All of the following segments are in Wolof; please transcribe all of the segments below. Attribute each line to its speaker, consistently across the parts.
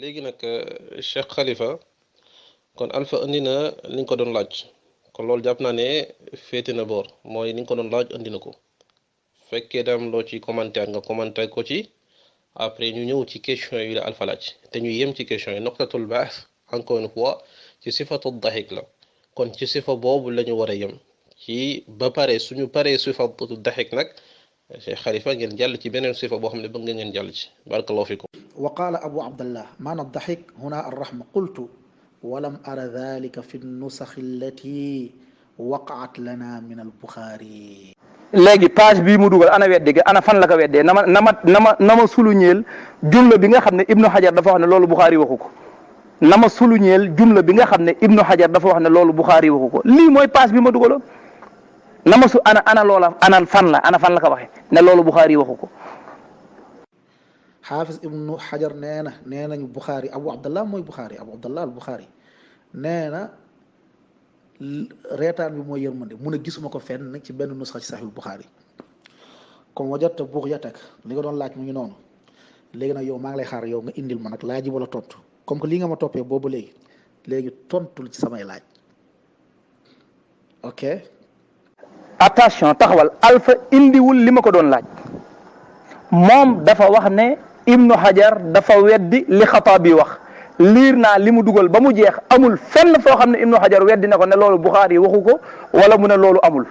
Speaker 1: léegi nag Cheikh Khalifa kon Alpha indi na li nga ko doon laaj kon loolu jàpp naa ne féete na boor mooy li nga ko doon laaj indi na ko fekkee dam loo ci commentaire nga commentaire ko ci après ñu ñëw ci question yi la Alpha laaj te ñu yem ci question yi noqtatul baax encore une fois ci sifatu daxik la kon ci sifa boobu la ñu war a yem ci ba pare suñu paree sifatu daxik nag Cheikh Khalifa ngeen jàll ci beneen sifa boo xam ne bëgg nga ngeen jàll ci barakallahu fikum.
Speaker 2: وقال أبو عبد الله معنى الضحك هنا الرحمة قلت ولم أرى ذلك في النسخ التي وقعت لنا من البخاري.
Speaker 3: léegi page bii mu dugal ana weddi ana fan la ko weddee nama suluñeel jumla bi nga xam ne Ibnu Hajar dafa wax ne loolu Bukhari waxu ko nama suluñeel jumla bi nga xam ne Ibnu Hajar dafa wax ne loolu Bukhari waxu ko lii mooy page bi ma dugaloon nama su ana loola ana fan la ko waxee ne loolu Bukhari waxu ko.
Speaker 2: xaafis ibnu xajar nee nañu Bukhari Abu Abdallah mooy Bukhari Abu Abdallah al Bukhari nee na reetaan bi mooy yërmande mu ne gisuma ko fenn ci benn nusxa ci saxiil Bukhari comme wajatta bughyatak li nga doon laaj mu ngi noonu léegi nag yow maa ngi lay xaar yow nga indil ma nag laaj yi wala tontu comme que lii nga ma toppee boobu léegi tontul ci samay laaj ok.
Speaker 3: attention taxawal Alpha indiwul li ma ko doon laaj moom dafa wax ne Ibnu Hajar dafa weddi li Xataabi wax liir naa li mu dugal ba mu jeex amul fenn foo xam ne Ibnu Hajar weddi na ko ne loolu Bukhari waxu ko wala mu ne loolu amul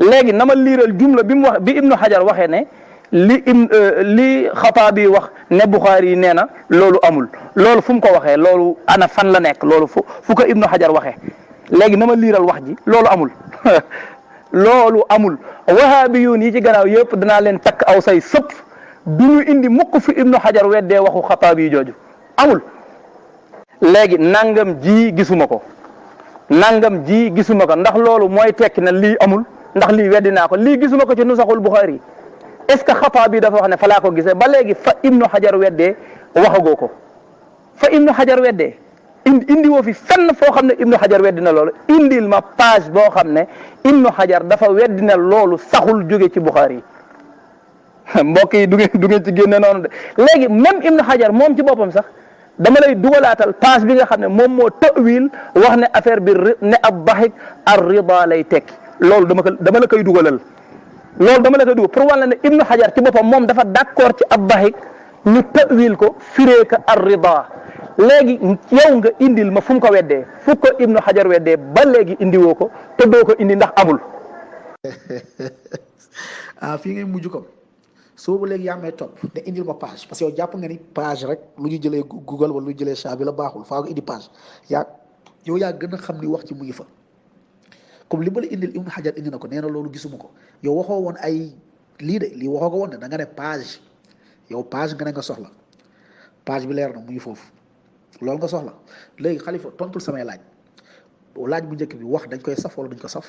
Speaker 3: léegi na ma liiral jumla bi mu wax bi Ibnu Hajar waxee ne li Xataabi wax ne Bukhari nee na loolu amul loolu fu mu ko waxee loolu ana fan la nekk loolu fu ko Ibnu Hajar waxee léegi na ma liiral wax ji loolu amul loolu amul wahabiyuun yi ci gannaaw yëpp danaa leen takk aw say sëpp du ñu indi mukk fi Ibnu Hajar weddee waxu Xataabi jooju amul léegi nangam ji gisuma ko ndax loolu mooy tekki na lii amul ndax lii weddi naa ko lii gisuma ko ci nusaxul Bukhari est-ce que Xataabi dafa wax ne fa laa ko gisee ba léegi fa Ibnu Hajar weddee waxagoo ko fa Ibnu Hajar weddee indi woo fi fenn foo xam ne Ibnu Hajar weddi na loolu indil ma page boo xam ne Ibnu Hajar dafa weddi na loolu saxul jóge ci Bukhari mbokk yi du ngeen ci génne noonu de léegi même Ibnu Hajar moom ci boppam sax dama lay dugalaatal page bi nga xam ne moom moo ta'wil wax ne affaire bi ne ad-dahik ar-rida lay tekki loolu dama la koy dugalal pour wàll ne Ibnu Hajar ci boppam moom dafa d'accord ci ad-dahik ñu ta'wil ko firee ko ar-rida léegi yow nga indil ma fu mu ko weddee fu ko Ibnu Hajar weddee ba léegi indiwoo ko te doo ko indi ndax amul.
Speaker 2: fii ngay mujj ko soo ba léegi yaa may topp ne indil ma page parce que yow jàpp nga ni page rek lu ñu jëlee Google wala lu ñu jëlee chat bi la baaxul faa nga indi page yow yaa gën a xam ni wax ci mu ngi fa comme li ma la indil Ibnu Hajar indi na ko nee na loolu gisuma ko yow waxoo woon ay lii waxoo ko woon ne da nga ne page yow page nga ne nga soxla page bi leer na mu ngi foofu. loolu nga soxla léegi Khalifa tontul samay laaj bu njëkk bi wax dañ koy saf wala duñ ko saf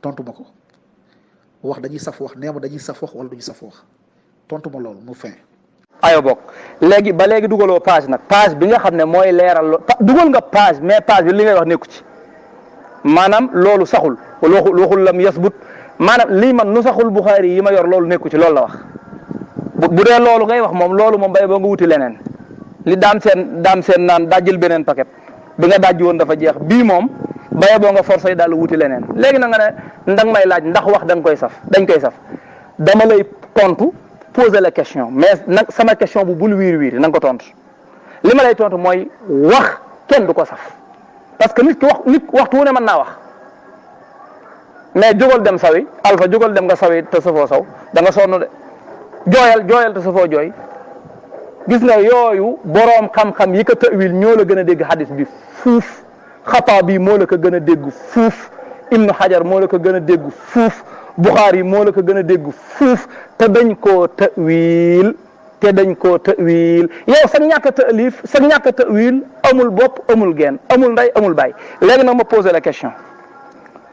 Speaker 2: tontu ma ko wax dañuy saf wax nee ma dañuy saf wax wala duñu saf wax tontu ma loolu mu fin.
Speaker 3: ayo bokk léegi ba léegi dugaloo page nag page bi nga xam ne mooy leeral dugal nga page mais page bi li ngay wax nekku ci maanaam loolu saxul waxul lam yasbut maanaam lii man nu saxul Bukhari yi ma yor loolu nekku ci loolu la wax bu dee loolu ngay wax loolu moom bay boo nga wuti leneen. li daam seen naan dajjil beneen paquet bi nga dajji woon dafa jeex bii moom baye boo nga forcé daal wuti leneen léegi na nga ne ndang may laaj ndax wax dañ koy saf dama lay tontu poser la question mais nag sama question bu bul wiir na nga ko tontu li ma lay tontu mooy wax kenn du ko saf parce que nit waxtu wu ne mën naa wax mais jógal dem sawi Alpha jógal dem nga sawi te safoo saw da nga sonn de jooyal te safoo jooy gis nga yooyu boroom xam-xam yi ko ta'wil ñoo la gën a dégg hadis bi fuuf Xataabi moo la ko gën a dégg fuuf Ibnu Hajar moo la ko gën a dégg fuuf Bukhari moo la ko gën a dégg fuuf te dañ koo ta'wil yow sa ñàkk a ta'wil amul bopp amul genn amul ndey amul baay léegi nag ma poser la question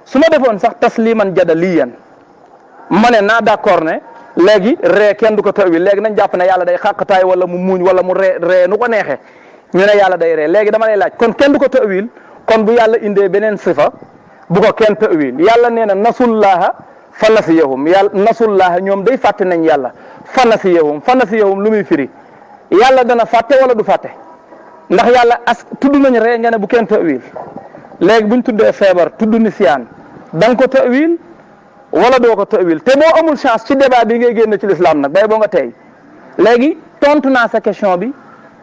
Speaker 3: su ma defoon sax tasliman jadaliyan ma ne naa d'accord ne léegi ree kenn du ko ta'wil léegi nañ jàpp ne yàlla day xàqtaay wala mu muuñ wala mu ree nu ko neexee ñu ne yàlla day ree léegi dama lay laaj kon kenn du ko ta'wil kon bu yàlla indee beneen sifa bu ko kenn ta'wil yàlla nee na nasullaha fa nasiyahum nasullaha ñoom day fàtte nañ yàlla fa nasiyahum lu muy firi yàlla dana fàtte wala du fàtte ndax yàlla tudd nañ ree nga ne bu kenn ta'wil léegi buñ tuddee feebar tudd nisyaan da nga ko ta'wil wala doo ko ta'wil te boo amul chance ci débat bi ngay génn ci l'islam nag bay boo nga tey léegi tontu naa sa question bi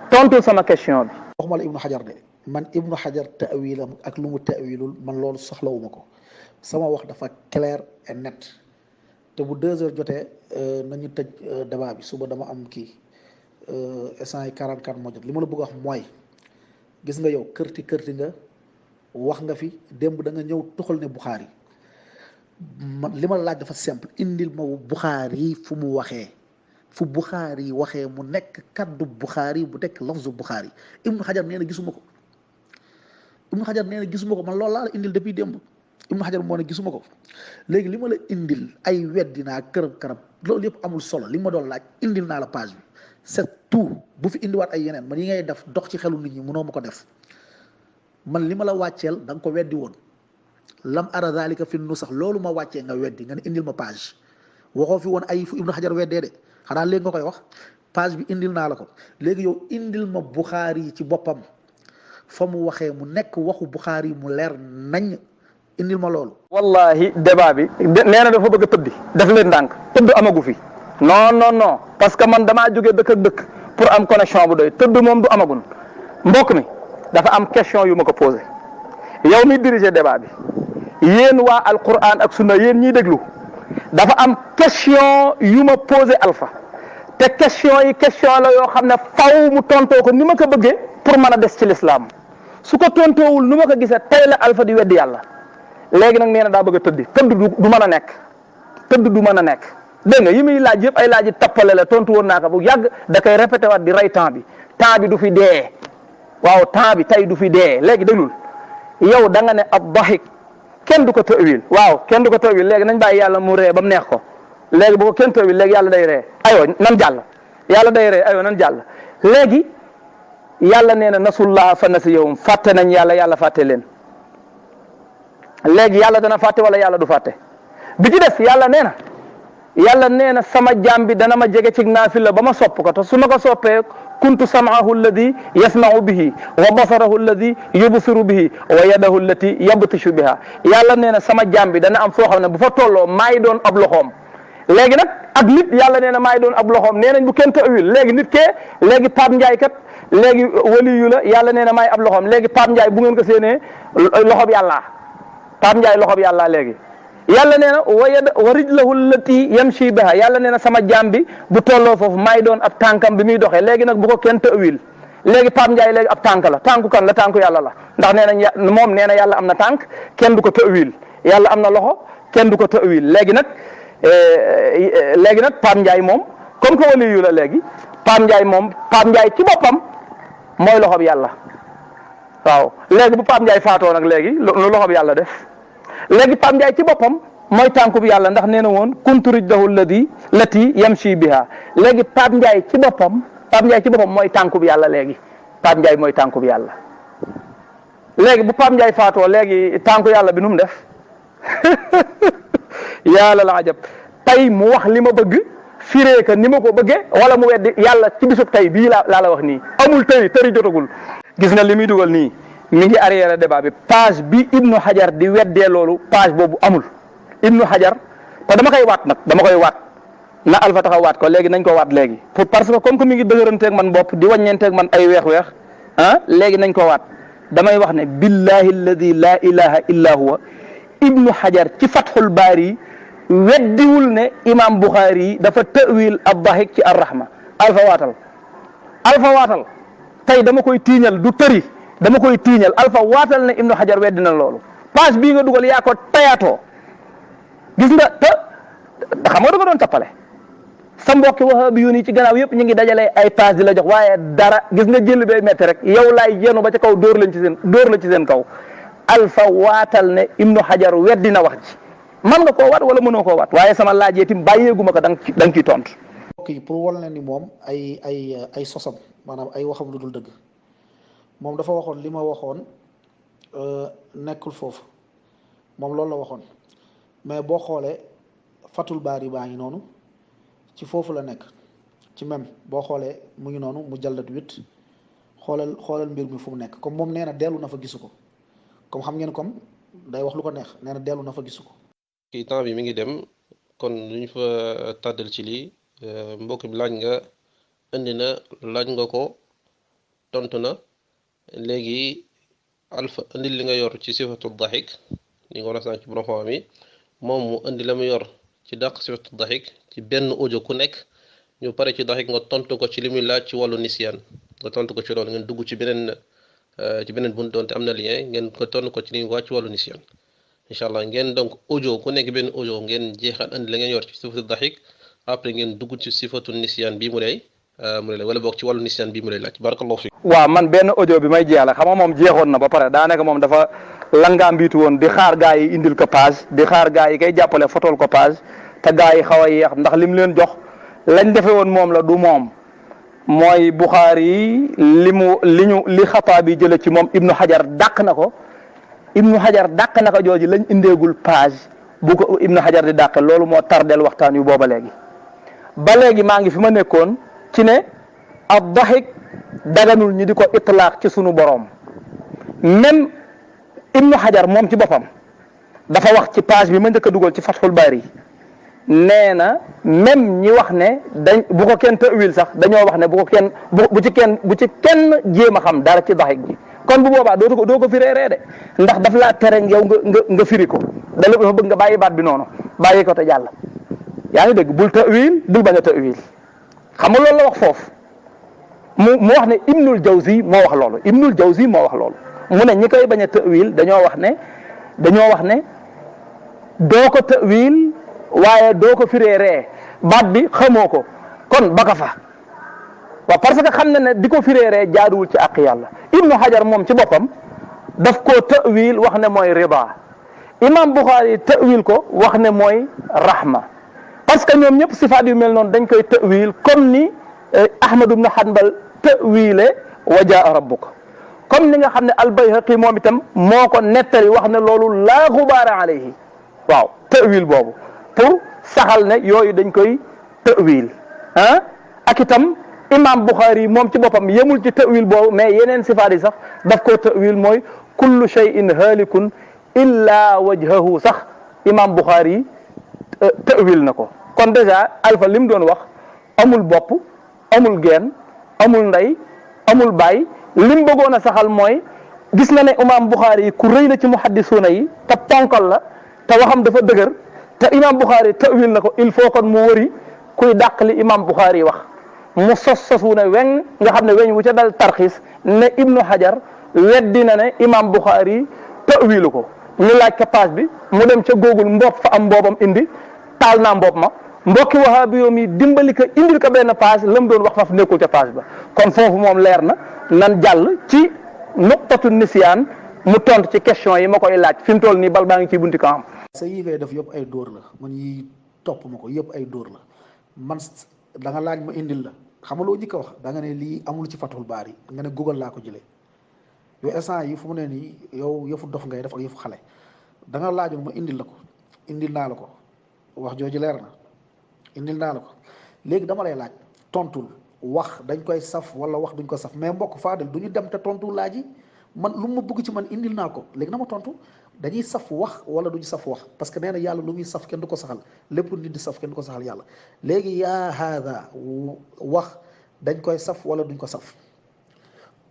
Speaker 3: tontul sama question bi.
Speaker 2: waxuma la Ibnu Hajar de man Ibnu Hajar ta'wilam ak lu mu ta'wilul man loolu soxlawuma ko sama wax dafa clair et net te bu 2 heures jotee nañu tëj débat bi suba dama am kii instant yi 44 moo jot li ma la bëgg a wax mooy gis nga yow kërti nga wax nga fi démb da nga ñëw tuxal ne Buxaari man li ma la laaj dafa simple indil ma Buxaari fu mu waxee fu Buxaari waxee mu nekk kaddu Buxaari bu nekk lafzu Buxaari Ibnu Hajar nee na gisuma ko Ibnu Hajar nee na gisuma ko man loolu laa la indil depuis démb Ibnu Hajar moo ne gisuma ko léegi li ma la indil ay weddi naa kërëb loolu yëpp amul solo li ma doon laaj indil naa la page bi c'est tout bu fi indiwaat ay yeneen man yi ngay def dox ci xelu nit ñi mënoo ma ko def man li ma la wàcceel da nga ko weddi woon lam ara zalika fi nu sax loolu ma wàccee nga weddi nga ne indil ma page waxoo fi woon ay fu Ibnu Hajar weddee de xanaa léegi nga koy wax page bi indil naa la ko léegi yow indil ma Buxaari yi ci boppam fa mu waxee mu nekk waxu Buxaari yi mu leer nañ indil ma loolu.
Speaker 3: wallahi débat bi nee na dafa bëgg a tëddi def leen ndànk tëdd amagu fi non parce que man damaa jógee dëkk ak dëkk pour am connexion bu doy tëdd moom du amagun mbokk mi dafa am question yu ma ko posé yow mi diriger débat bi yéen waa Alquran ak sunna yéen ñiy déglu dafa am question yu ma posé Alpha te question la yoo xam ne faw mu tontoo ko ni ma ko bëggee pour mën a des ci l'islam su ko tontoowul nu ma ko gisee tey la Alpha di weddi yàlla léegi nag nee na daa bëgg a tëddi tëdd du mën a nekk tëdd du mën a nekk dégg nga yi muy laaj yëpp ay laaj yi tappale la tontu woon naa ko bu yàgg da koy répété waat di rey temps bi du fi dee waaw temps bi tey du fi dee léegi déglul yow da nga ne ab dahik kenn du ko ta'wil waaw kenn du ko ta'wil léegi nañ bàyyi yàlla mu ree ba mu neex ko léegi bu ko kenn ta'wil léegi yàlla day ree aywa nan jàll yàlla day ree aywa nan jàll léegi yàlla nee na nasullaha fa nasiyahum fàtte nañ yàlla fàtte leen léegi yàlla dana fàtte wala yàlla du fàtte bi ci des yàlla nee na sama jaam bi dana ma jege ci naafila ba ma sopp ko te su ma ko soppee kuntu sam'ahu alladi yasma'u bihi wa basarahu alladi yubsiru bihi wa yadahu allati yabtishu biha yàlla nee na sama jaam bi dana am foo xam ne bu fa tolloo maay doon ab loxoom léegi nag ak nit yàlla nee na maay doon ab loxoom nee nañ bu kenn ta'wil léegi nit kee léegi Pape Ndiaye kat léegi waliyu la yàlla nee na maay ab loxoom léegi Pape Ndiaye bu ngeen ko séenee loxob yàlla Pape Ndiaye loxob yàlla léegi yàlla nee na wa rijlahu allati yamshi biha yàlla nee na sama jaam bi bu tolloo foofu maay doon ab tànkam bi muy doxee léegi nag bu ko kenn ta'wil léegi Pape Ndiaye léegi ab tànk la tànku kan la tànku yàlla la ndax nee nañ moom nee na yàlla am na tànk kenn du ko ta'wil yàlla am na loxo kenn du ko ta'wil léegi nag Pape Ndiaye moom comme que waliyu la léegi Pape Ndiaye ci boppam mooy loxob yàlla waaw léegi bu Pape Ndiaye faatoo nag léegi lu loxob yàlla def léegi Pape Ndiaye ci boppam mooy tànkub yàlla ndax nee na woon kuntu rijlahu lati yamshi biha léegi Pape Ndiaye ci boppam mooy tànkub yàlla léegi Pape Ndiaye mooy tànkub yàlla léegi bu Pape Ndiaye faatoo léegi tànku yàlla bi nu mu def yàlla la ajab tey mu wax li ma bëgg firee ka ni ma ko bëggee wala mu weddi yàlla ci bisub tey bii laa la wax nii amul tëri jotagul gis nga li muy dugal nii mi ngi arrière débat bi page bi Ibnu Hajar di weddee loolu page boobu amul Ibnu Hajar te dama koy waat na Alpha taxaw waat ko léegi nañ ko waat léegi parce que comme que mi ngi dëgëranteeg man bopp di wàññeenteeg man ay weex léegi nañ ko waat damay wax ne billahi alladi la ilaha illa huwa Ibnu Hajar ci Fathul Baari weddiwul ne imam Bukhari dafa ta'wil ad-dahik ci ar-rahma Alpha waatal tey dama koy tiiñal du tëri dama koy tiiñal Alpha waatal ne Ibnu Hajar weddi na loolu page bii nga dugal yaa ko tayaatoo gis nga te xam nga da nga doon tappale sa mbokki wahabi yu ni ci gannaaw yëpp ñu ngi dajale ay page di la jox waaye dara gis nga jël bay metti rek yow laay yenu ba ca kaw dóor la ci seen kaw Alpha waatal ne Ibnu Hajar weddi na wax ji man nga koo waat wala mënoo koo waat waaye sama laajee tim bàyyeeguma ko da nga ciy tontu.
Speaker 2: mbokk yi pour wal leen ni moom ay sosam maanaam ay waxam lu dul dëgg moom dafa waxoon li ma waxoon nekkul foofu moom loolu la waxoon mais boo xoolee Fathul Baari baa ngi noonu ci foofu la nekk ci même boo xoolee mu ngi noonu mu jallat 8 xoolal mbir mi fu mu nekk comme moom nee na dellu na fa gisu ko comme xam ngeen comme day wax lu ko neex nee na dellu na fa gisu ko.
Speaker 1: kii temps bi mi ngi dem kon lu ñu fa tàddal ci lii mbokk bi laaj nga indi na laaj nga ko tontu na léegi alfa indi li nga yor ci sifatu daxik li nga war a sànq ci borom xam mi moom mu indi la mu yor ci dàq sifatu daxik ci benn audio ku nekk ñu pare ci daxik nga tontu ko ci li muy laaj ci wàllu nisiyaan nga tontu ko ci loolu ngeen dugg ci beneen bunt doonte am na lien ngeen ko tontu ko ci li muy laaj ci wàllu nisiyaan incha allah ngeen donc audio ku nekk benn audio ngeen jeexal indi la ngeen yor ci sifatu daxik après ngeen dugg ci sifatu nisiyaan bii mu lay wala boog ci wàllu nisiyaan bii mu lay laaj barakallahu fi.
Speaker 3: waaw man benn audio bi may jeexal xam nga moom jeexoon na ba pare daanaka moom dafa langaa mbiitu woon di xaar gaa yi indil ko page di xaar gaa yi kay jàppale fotol ko page te gaa yi xaw a yeex ndax lim leen jox lañ defe woon moom la du moom mooy Buxaari yi li xataa bi jële ci moom Ibnu Hajar dàq na ko jooju lañ indeegul page bu ko Ibnu Hajar di dàqe loolu moo tardel waxtaan yu booba léegi ba léegi maa ngi fi ma nekkoon ci ne ad daxik daganul ñi di ko itlaaq ci sunu boroom même Ibnu Hajar moom ci boppam dafa wax ci page bi ma njëkk a dugal ci Fathul Bari nee na même ñi wax ne bu ko kenn tawil sax dañoo wax ne bu ci kenn jéem a xam dara ci daxik gi kon bu boobaa doo ko firee ree de ndax daf laa tere yow nga firi ko dafa bëgg nga bàyyi baat bi noonu bàyyi ko te jàll yaa ngi dégg bul tawil bul bañ a tawil xam nga loolu la wax foofu mu wax ne Ibnul Jawzi moo wax loolu mu ne ñi koy bañ a tawil dañoo wax ne doo ko tawil waaye doo ko firee ree baat bi xamoo ko kon baka fa waaw parce que xam na ne di ko firee ree jaaduwul ci àq yàlla Ibnu Hajar moom ci boppam daf koo tawil wax ne mooy rida imam Bukhari tawil ko wax ne mooy rahma parce que ñoom ñëpp sifaat yu mel noonu dañ koy tawil comme ni Ahmad ibn Hanbal tawile wa jaa rabbuka comme ni nga xam ne al-Bayhaqi moom itam moo ko nettali wax ne loolu laa gubaara alayhi waaw tawil boobu pour saxal ne yooyu dañ koy tawil ak itam imam Bukhari moom ci boppam yemul ci tawil boobu mais yeneen sifaat yi sax daf koo tawil mooy kullu shay'in halikun illa wajhahu sax imam Bukhari tawil na ko kon déjà alpha li mu doon wax amul bopp amul geen amul ndey amul baay lim bëggoon a saxal mooy gis na ne imam Bukhari yi ku rëy la ci muhaddisuuna yi te ponkal la te waxam dafa dëgër te imam Bukhari tawil na ko il faut kon mu wëri kuy dàq li imam Bukhari yi wax mu sosu ne weñ nga xam ne weñ wu ca dal tarxiis ne Ibnu Hajar weddi na ne imam Bukhari tawilu ko ñu laaj ko page bi mu dem ca Google mbopp fa am mboobam indi taal naa mbopp ma mbokki wahaabi yoom yi dimbali ko indil ko benn page la mu doon wax faf nekkul ca page ba kon foofu moom leer na nan jàll ci nuqtatu nisyaan mu tontu ci question yi ma koy laaj fi mu toll nii bal baa ngi ciy bunti ko am.
Speaker 2: sa yi ngay def yëpp ay dóor la man yi topp ma ko yëpp ay dóor la man da nga laaj ma indil la xam nga loo njëkk a wax da nga ne lii amul ci Fathul Baari nga ne Google laa ko jëlee yow instant yi fu mu ne nii yow yëfu dof ngay def ak yëfu xale da nga laajoon ma indil la ko indil naa la ko wax jooju leer na indil naa la ko léegi dama lay laaj tontul wax dañ koy saf wala wax duñ ko saf mais mbokk Fadel du ñu dem te tontu laaj yi man lu ma bëgg ci man indil naa ko léegi na ma tontu dañuy saf wax wala duñu saf wax parce que nee na yàlla lu muy saf kenn du ko saxal lépp nit di saf kenn du ko saxal yàlla léegi yaa haada wax dañ koy saf wala duñ ko saf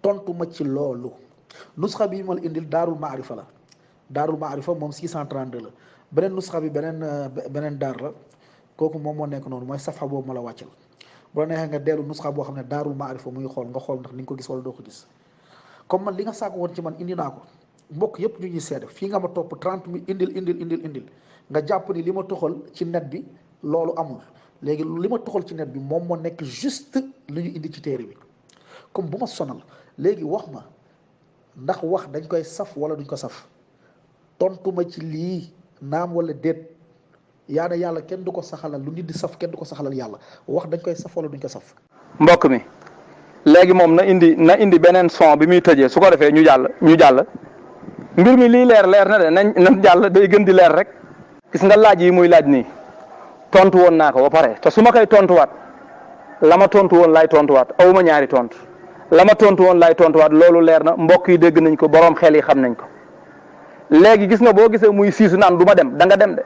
Speaker 2: tontu ma ci loolu nusxa bi ma la indil daarul maarifa la daarul maarifa moom 632 la beneen nusxa bi beneen daar la kooku moom moo nekk noonu mooy safa boobu ma la wàccal bu la neexee nga dellu nusxa boo xam ne daarul maarifa muy xool nga xool ndax ni nga ko gis wala doo ko gis comme man li nga sàkk woon ci man indi naa ko mbokk yëpp ñu ñuy seede fii nga ma topp 30 000 indil nga jàpp ni li ma toxal ci net bi loolu amul léegi li ma toxal ci net bi moom moo nekk juste li ñu indi ci téere bi comme bu ma sonal léegi wax ma ndax wax dañ koy saf wala duñ ko saf tontu ma ci lii naam wala déet yaa ne yàlla kenn du ko saxalal lu nit di saf kenn du ko saxalal yàlla wax dañ koy saf wala duñ ko saf.
Speaker 3: mbokk mi léegi moom na indi beneen son bi muy tëjee su ko defee ñu jàll mbir mi lii leer na de nañ jàll day gën di leer rek gis nga laaj yi muy laaj nii tontu woon naa ko ba pare te su ma koy tontuwaat la ma tontu woon laay tontuwaat awuma ñaari tontu la ma tontu woon laay tontuwaat loolu leer na mbokk yi dégg nañ ko borom xel yi xam nañ ko léegi gis nga boo gisee muy siisu naan du ma dem da nga dem de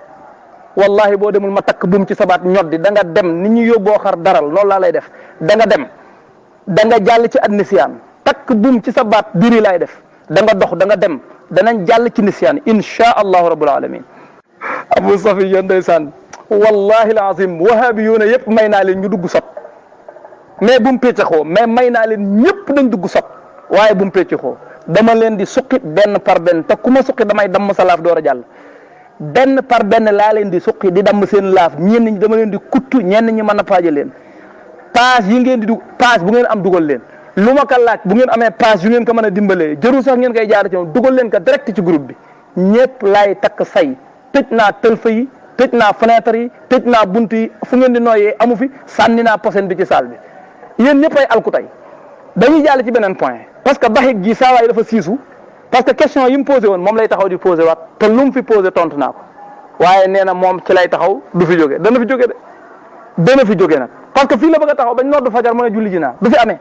Speaker 3: wallahi boo demul ma takk buum ci sabaat ñoddi da nga dem ni ñu yóbboo xar daral loolu laa lay def da nga dem da nga jàll ci adnisiyaan takk buum ci sabaat diri laay def da nga dox da nga dem danañ jàll ci nisiyaan insha allahu rabbul alamin Abu Safi yéen ndeysaan wallahi alazim wahabiyuuna yëpp may naa leen ñu dugg sot mais bu mu péccexoo mais may naa leen ñëpp dañ dugg sot waaye bu mu péccexoo dama leen di suqi benn par benn te ku ma suqi damay damm sa laaf door a jàll benn par benn laa leen di suqi di damm seen laaf ñenn ñi dama leen di kuttu ñenn ñi mën a paaje leen page yi ngeen di dug page bu ngeen am dugal leen lu ma ko laaj bu ngeen amee page yu ngeen ko mën a dimbalee jërul sax ngeen koy jaar ci moom dugal leen ko direct ci groupe bi ñëpp laay takk say tëj naa tëlfa yi tëj naa fenêtre yi tëj naa bunt yi fu ngeen di nooyee amu fi sànni naa posen bi ci salle bi yéen ñëpp ay alku tey dañuy jàll ci beneen point parce que baxit gi saa waay dafa siisu parce que question yi mu posé woon moom lay taxaw di posé waat te lu mu fi posé tontu naa ko waaye nee na moom ci lay taxaw du fi jóge dana fi jóge de dana fi jóge nag parce que fii la bëgg a taxaw bañ noddu fajar mën a julli ji naa du fi amee.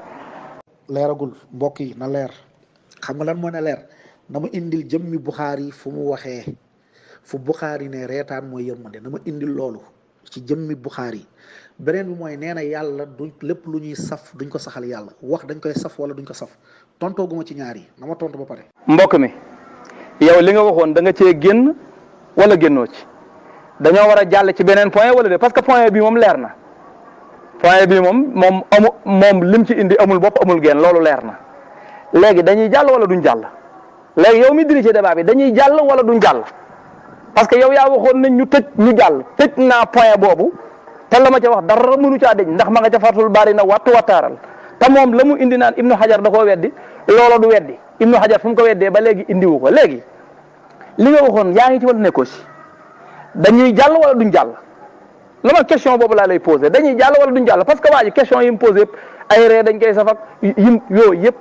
Speaker 2: leeragul mbokk yi na leer xam nga lan moo ne leer na ma indil jëmmi Buxaari fu mu waxee fu Buxaari ne reetaan mooy yërmande na ma indil loolu ci jëmmi Buxaari beneen bi mooy nee na yàlla du lépp lu ñuy saf duñ ko saxal yàlla wax dañ koy saf wala duñ ko saf tontooguma ci ñaar yi na ma tontu ba pare.
Speaker 3: mbokk mi yow li nga waxoon da nga cee génn wala génnoo ci dañoo war a jàll ci beneen point wala de parce que point bi moom leer na point bi moom lim ci indi amul bopp amul génn loolu leer na léegi dañuy jàll wala duñ jàll léegi yow mi dirigé débat bi dañuy jàll wala duñ jàll parce que yow yaa waxoon nañ ñu tëj ñu jàll tëj naa point boobu te la ma ca wax dara mënu caa deñ ndax ma nga ca Fathul Baari na wattu wattaaral te moom la mu indi naan Ibnu Hajar da koo weddi loolu du weddi Ibnu Hajar fu mu ko weddee ba léegi indiwu ko léegi li nga waxoon yaa ngi ci wala nekkoo si dañuy jàll wala duñ jàll la ma question boobu laa lay posé dañuy jàll wala duñ jàll parce que waa ji question yi mu posé yëpp ay ree dañ koy safak yim yooyu yëpp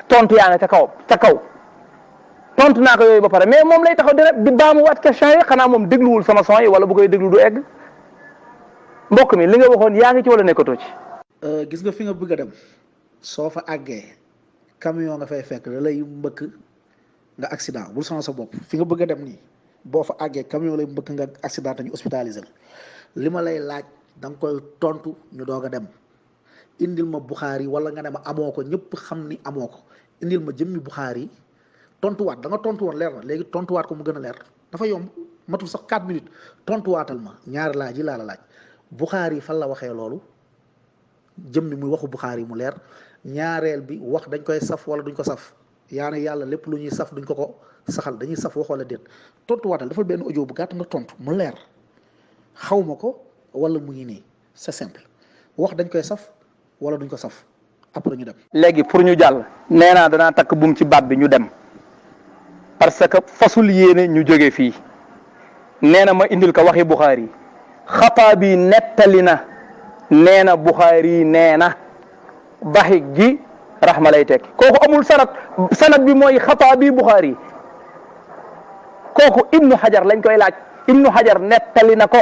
Speaker 3: tontu yaa nga ca kaw tontu naa ko yooyu ba pare mais moom lay taxaw di baamu waat question yi xanaa moom dégluwul sama son yi wala bu koy déglu du egg mbokk mi li nga waxoon yaa ngi ci wala nekkatoo ci.
Speaker 2: gis nga fi nga bëgg a dem soo fa àggee camion nga fay fekk da lay mbëkk nga accident bul sonal sa bopp fi nga bëgg a dem nii boo fa àggee camion lay mbëkk nga accident te ñu hospitalisé la li ma lay laaj da nga koy tontu ñu doog a dem indil ma Buxaari wala nga ne ma amoo ko ñëpp xam ni amoo ko indil ma jëmmi Buxaari tontuwaat da nga tontu woon leer na léegi tontuwaat ko mu gën a leer dafa yomb matul sax 4 minutes tontuwaatal ma ñaari laaj yi laa la laaj Buxaari fan la waxee loolu jëmmi muy waxu Buxaari mu leer ñaareel bi wax dañ koy saf wala duñ ko saf yaa ne yàlla lépp lu ñuy saf duñ ko saxal dañuy saf wax wala déet tontuwaatal dafa benn audio bu gàtt nga tontu mu leer xaw ma ko wala mu ngi nii c'est simple wax dañ koy saf wala duñ ko saf après ñu dem.
Speaker 3: léegi pour ñu jàll nee naa danaa takk buum ci baat bi ñu dem parce que fasul yéene ñu jóge fii nee na ma indil ko waxi Buxaari Xataabi nettali na nee na Buxaari nee na baxi gi raxma lay tekki kooku amul sanad bi mooy Xataabi Buxaari kooku Ibnu Hajar lañ koy laaj Ibnu Hajar nettali na ko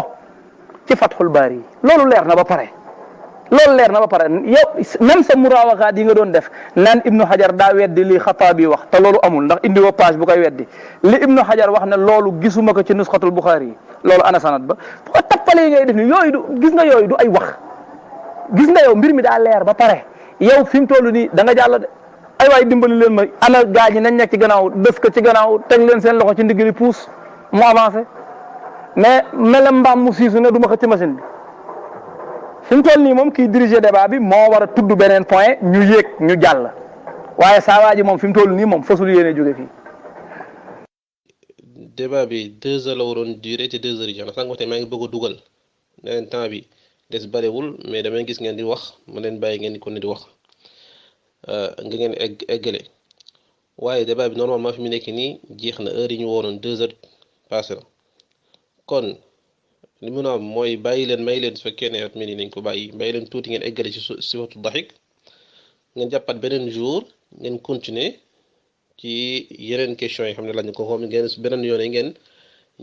Speaker 3: ci Fathul Baari loolu leer na ba pare yow même sa muraawaxaat yi nga doon def naan Ibnu Hajar daa weddi li Xataabi wax te loolu amul ndax indi wa page bu koy weddi li Ibnu Hajar wax ne loolu gisuma ko ci nusxatul Buxaari yi loolu ana sanad ba foo tappale yi ngay def ni yooyu du ay wax gis nga yow mbir mi daa leer ba pare yow fi mu toll nii da nga jàll de ay waay dimbali leen ma ana gaa ñi nañ nekk ci gannaaw def ko ci gannaaw teg leen seen loxo ci ndigg li puus mu avancé mais mele mbaam mu siisu ne du ma ko ci machine bi fi mu toll nii moom kii diriger débat bi moo war a tudd beneen point ñu yéeg ñu jàll waaye saa waa ji moom fi mu toll nii moom fasul yéene jóge fii.
Speaker 1: débat bi 2 heures la waroon durer te 2 heures yi jeex na sànq tey maa ngi bëgg a dugal neneen temps bi des barewul mais damay gis ngeen di wax ma leen bàyyi ngeen di ko ne di wax nga ngeen eggale waaye débat bi normalement fi mu nekk nii jeex na heure yi ñu wooroon 2 heures passé na kon li mun a am mooy bàyyi leen may leen su fekkee ne at mi nañ ko bàyyi leen tuuti ngeen eggale ci sifatu daxik ngeen jàppat beneen jour ngeen continuer ci yeneen question yi xam ne laaj ko xoom ngeen beneen yoon yi ngeen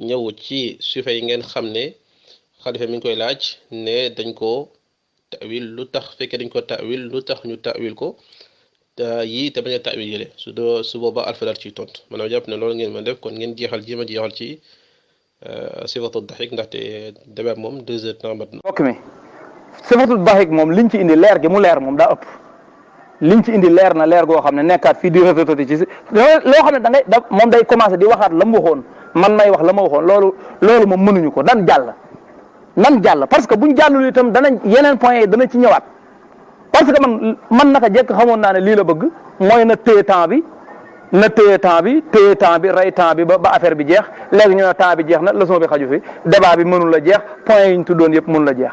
Speaker 1: ñëw ci sufa yi ngeen xam ne xalifa mi ngi koy laaj ne dañ ko tawil lu tax fekkee dañ ko tawil lu tax ñu tawil ko yii te bañ a taawil yële su boobaa alfa daal ciy tontu maanaam jàpp ne loolu ngeen mën def kon ngeen jéem a jeexal ci sifatu daxik ndaxte débat moom 2 heures temps mat na.
Speaker 3: mbokk mi sifatu daxik moom liñ ci indi leer gi mu leer moom daa ëpp liñ ci indi leer na leer goo xam ne nekkaat fii di rëtëtëti ci loo xam ne moom day commencé di waxaat la mu waxoon man may wax la ma waxoon loolu moom mënuñu ko nan jàll parce que buñ jàllul itam danañ yeneen point yi dana ci ñëwaat parce que man naka jekk xamoon naa ne lii la bëgg mooy na téye temps bi rey temps bi ba affaire bi jeex léegi ñu ne temps bi jeex na leçon bi xaju fi débat bi mënul la jeex point yi ñu tuddoon yëpp mënul la jeex